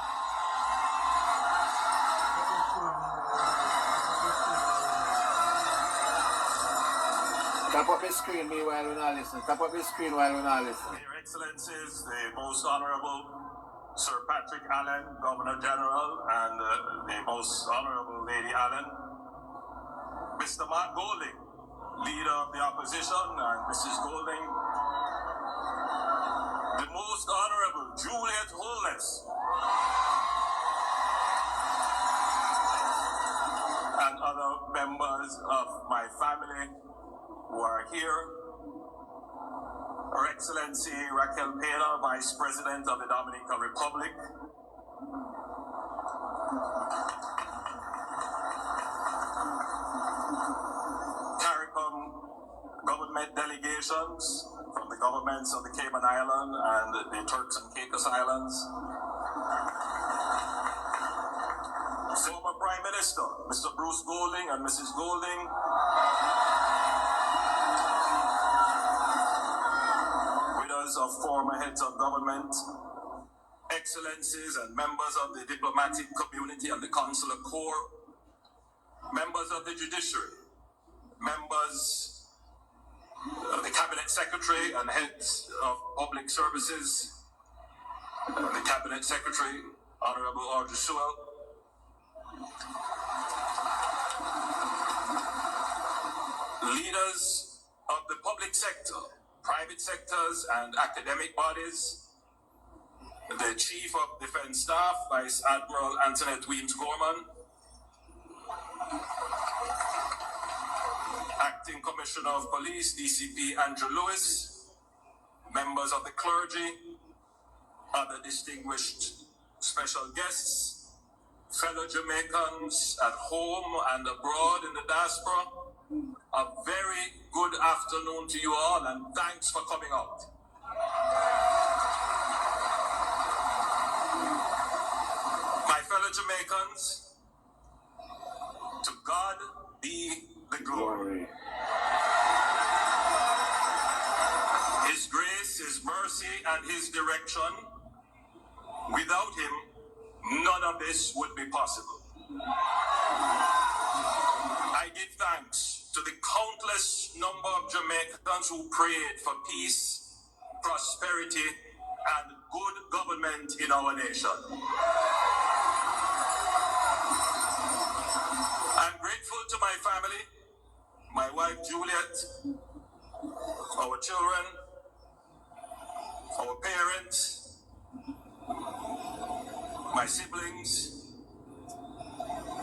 S1: Tap up the screen while we're not listening. Tap up the screen while we're not listening.
S7: Your Excellencies, the Most Honorable Sir Patrick Allen, Governor General, and the Most Honorable Lady Allen, Mr. Mark Golding, Leader of the Opposition, and Mrs. Golding, the Most Honorable Juliet Holness, and other members of my family who are here. Her Excellency Raquel Pena, Vice President of the Dominican Republic. CARICOM government delegations from the governments of the Cayman Islands and the Turks and Caicos Islands. Former Prime Minister, Mr. Bruce Golding and Mrs. Golding. Widows of former heads of government, excellencies and members of the diplomatic community and the consular corps, members of the judiciary, members of the cabinet secretary and heads of public services, the cabinet secretary, Honorable Audrey Sewell, leaders of the public sector, private sectors and academic bodies, the Chief of Defense Staff, Vice Admiral Antoinette Weems-Gorman, Acting Commissioner of Police, DCP Andrew Lewis, members of the clergy, other distinguished special guests, fellow Jamaicans at home and abroad in the diaspora, a very good afternoon to you all and thanks for coming out. My fellow Jamaicans, to God be the glory. His grace, His mercy, and His direction, without Him, none of this would be possible. I give thanks to the countless number of Jamaicans who prayed for peace, prosperity, and good government in our nation. I'm grateful to my family, my wife Juliet, our children, our parents, my siblings,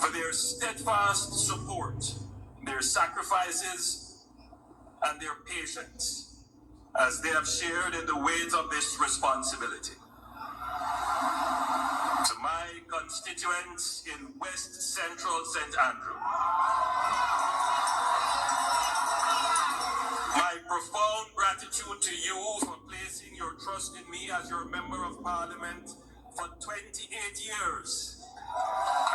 S7: for their steadfast support, their sacrifices, and their patience as they have shared in the weight of this responsibility. To my constituents in West Central St. Andrew, my profound gratitude to you for placing your trust in me as your Member of Parliament for 28 years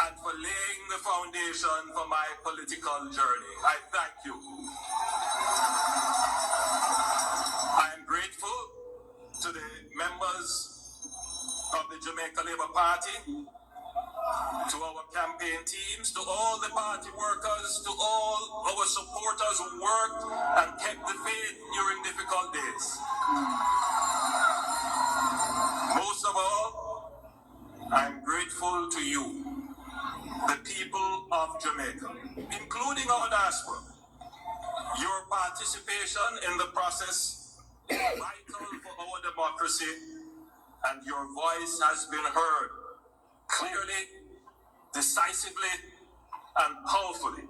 S7: and for laying the foundation for my political journey. I thank you. I am grateful to the members of the Jamaica Labour Party, to our campaign teams, to all the party workers, to all our supporters who worked and kept the faith during difficult days. Most of all, I'm grateful to you, the people of Jamaica, including our diaspora. Your participation in the process vital for our democracy, and your voice has been heard clearly, decisively, and powerfully.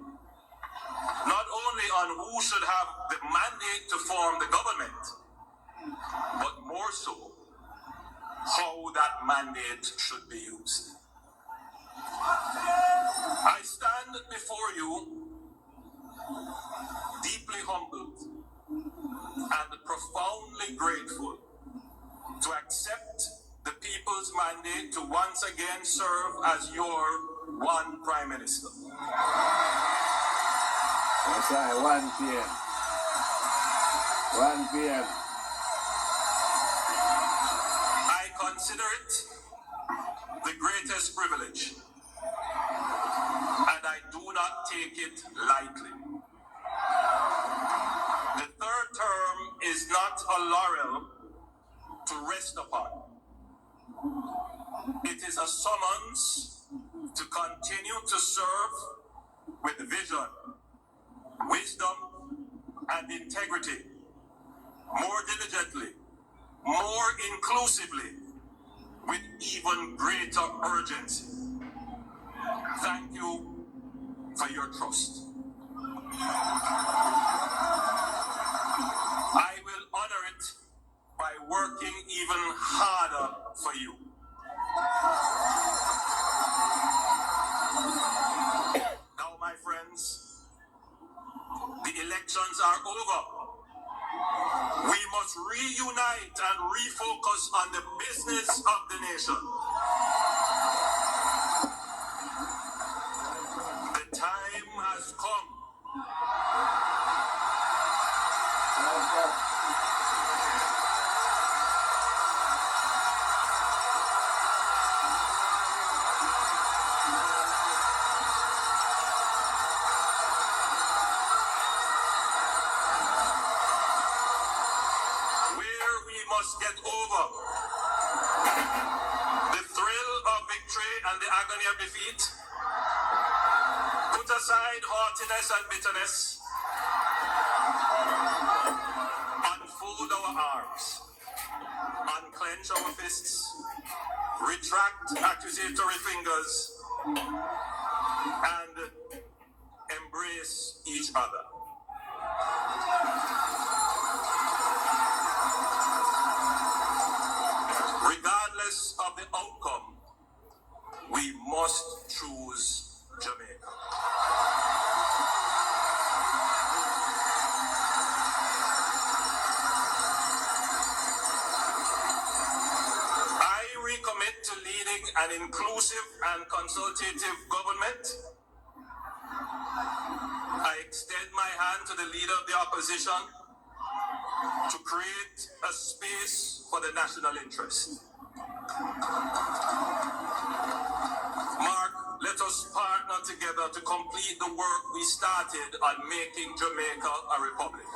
S7: Not only on who should have the mandate to form the government, but more so, how that mandate should be used. I stand before you deeply humbled and profoundly grateful to accept the people's mandate to once again serve as your one Prime Minister.
S1: That's right, 1 p.m. 1 p.m.
S7: I consider it the greatest privilege, and I do not take it lightly. The third term is not a laurel to rest upon. It is a summons to continue to serve with vision, wisdom, and integrity, more diligently, more inclusively, with even greater urgency. Thank you for your trust. I will honor it by working even harder for you. Now, my friends, the elections are over. We must reunite and refocus on the business of the nation. The time has come. Get over the thrill of victory and the agony of defeat. Put aside haughtiness and bitterness. Unfold our arms. Unclench our fists. Retract accusatory fingers. And embrace each other. Regardless of the outcome, we must choose Jamaica. I recommit to leading an inclusive and consultative government. I extend my hand to the leader of the opposition to create a space for the national interest. Mark, let us partner together to complete the work we started on making Jamaica a republic.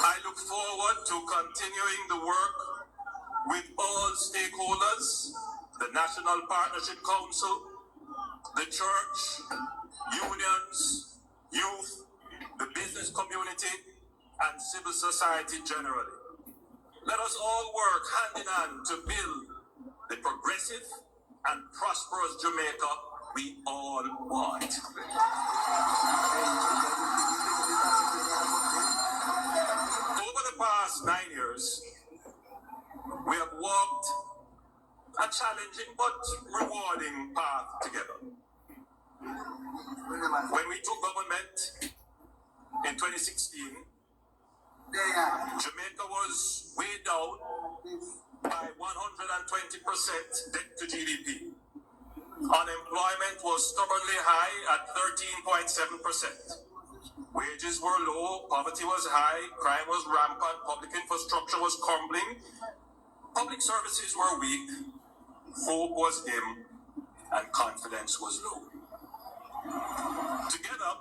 S7: I look forward to continuing the work with all stakeholders, the National Partnership Council, the church, unions, youth, the business community, and civil society generally. Let us all work hand in hand to build the progressive and prosperous Jamaica we all want. Over the past 9 years, we have walked a challenging but rewarding path together. When we took government in 2016, Jamaica was way down by 120% debt to GDP. Unemployment was stubbornly high at 13.7%. Wages were low, poverty was high, crime was rampant, public infrastructure was crumbling, public services were weak, hope was dim, and confidence was low. Together,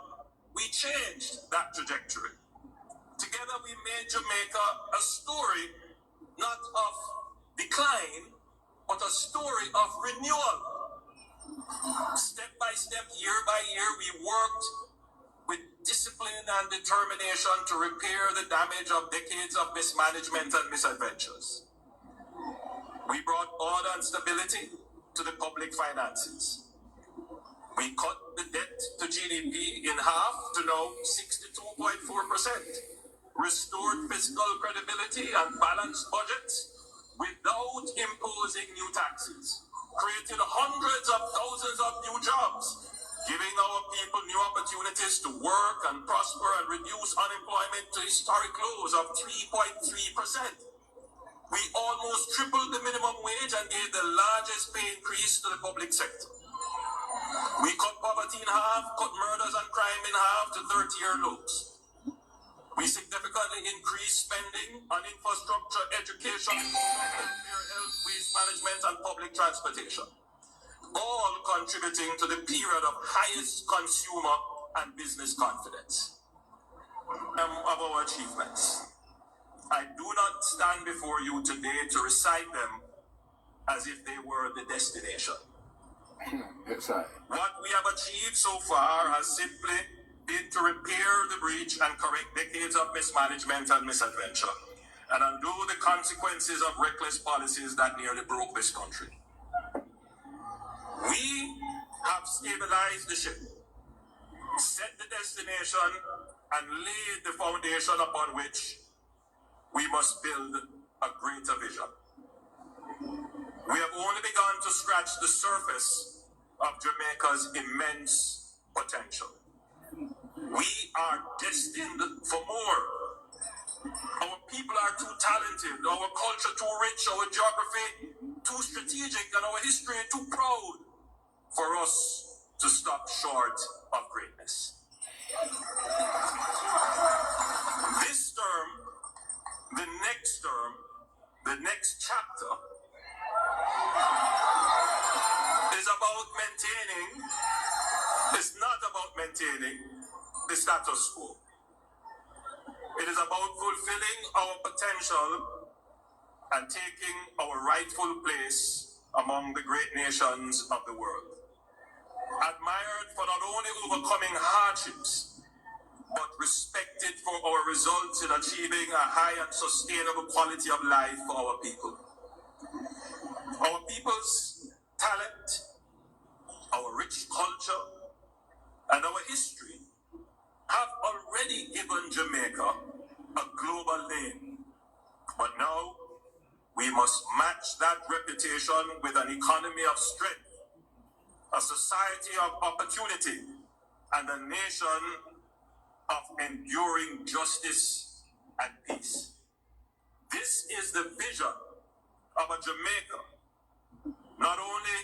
S7: we changed that trajectory. Together, we made Jamaica a story not of decline, but a story of renewal. Step by step, year by year, we worked with discipline and determination to repair the damage of decades of mismanagement and misadventures. We brought order and stability to the public finances. We cut the debt to GDP in half to now 62.4%, restored fiscal credibility and balanced budgets without imposing new taxes, created hundreds of thousands of new jobs, giving our people new opportunities to work and prosper and reduce unemployment to historic lows of 3.3%. We almost tripled the minimum wage and gave the largest pay increase to the public sector. We cut poverty in half, cut murders and crime in half to 30-year lows. We significantly increased spending on infrastructure, education, healthcare, health, waste management, and public transportation, all contributing to the period of highest consumer and business confidence. Of our achievements, I do not stand before you today to recite them as if they were the destination.
S1: Yes, I.
S7: What we have achieved so far has simply been to repair the breach and correct decades of mismanagement and misadventure, and undo the consequences of reckless policies that nearly broke this country. We have stabilized the ship, set the destination, and laid the foundation upon which we must build a greater vision. We have only begun to scratch the surface of Jamaica's immense potential. We are destined for more. Our people are too talented, our culture too rich, our geography too strategic, and our history too proud for us to stop short of greatness. This term, the next term, the next chapter is about maintaining, it's not about maintaining the status quo. It is about fulfilling our potential and taking our rightful place among the great nations of the world. Admired for not only overcoming hardships, but respected for our results in achieving a high and sustainable quality of life for our people. Our people's talent, our rich culture, and our history have already given Jamaica a global name. But now, we must match that reputation with an economy of strength, a society of opportunity, and a nation of enduring justice and peace. This is the vision of a Jamaica not only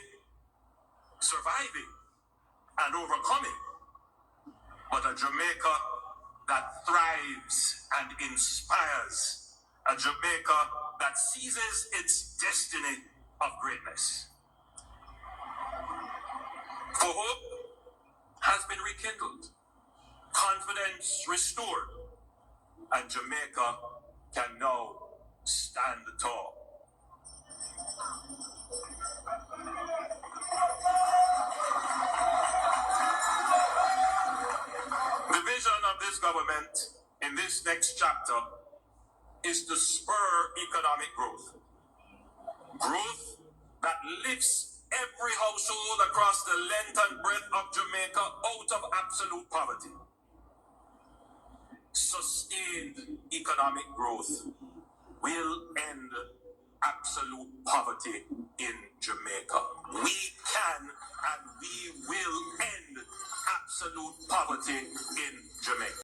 S7: surviving and overcoming, but a Jamaica that thrives and inspires, a Jamaica that seizes its destiny of greatness. For hope has been rekindled, confidence restored, and Jamaica can now stand tall. The vision of this government in this next chapter is to spur economic growth. Growth that lifts every household across the length and breadth of Jamaica out of absolute poverty. Sustained economic growth will end absolute poverty in Jamaica. We can and we will end absolute poverty in Jamaica.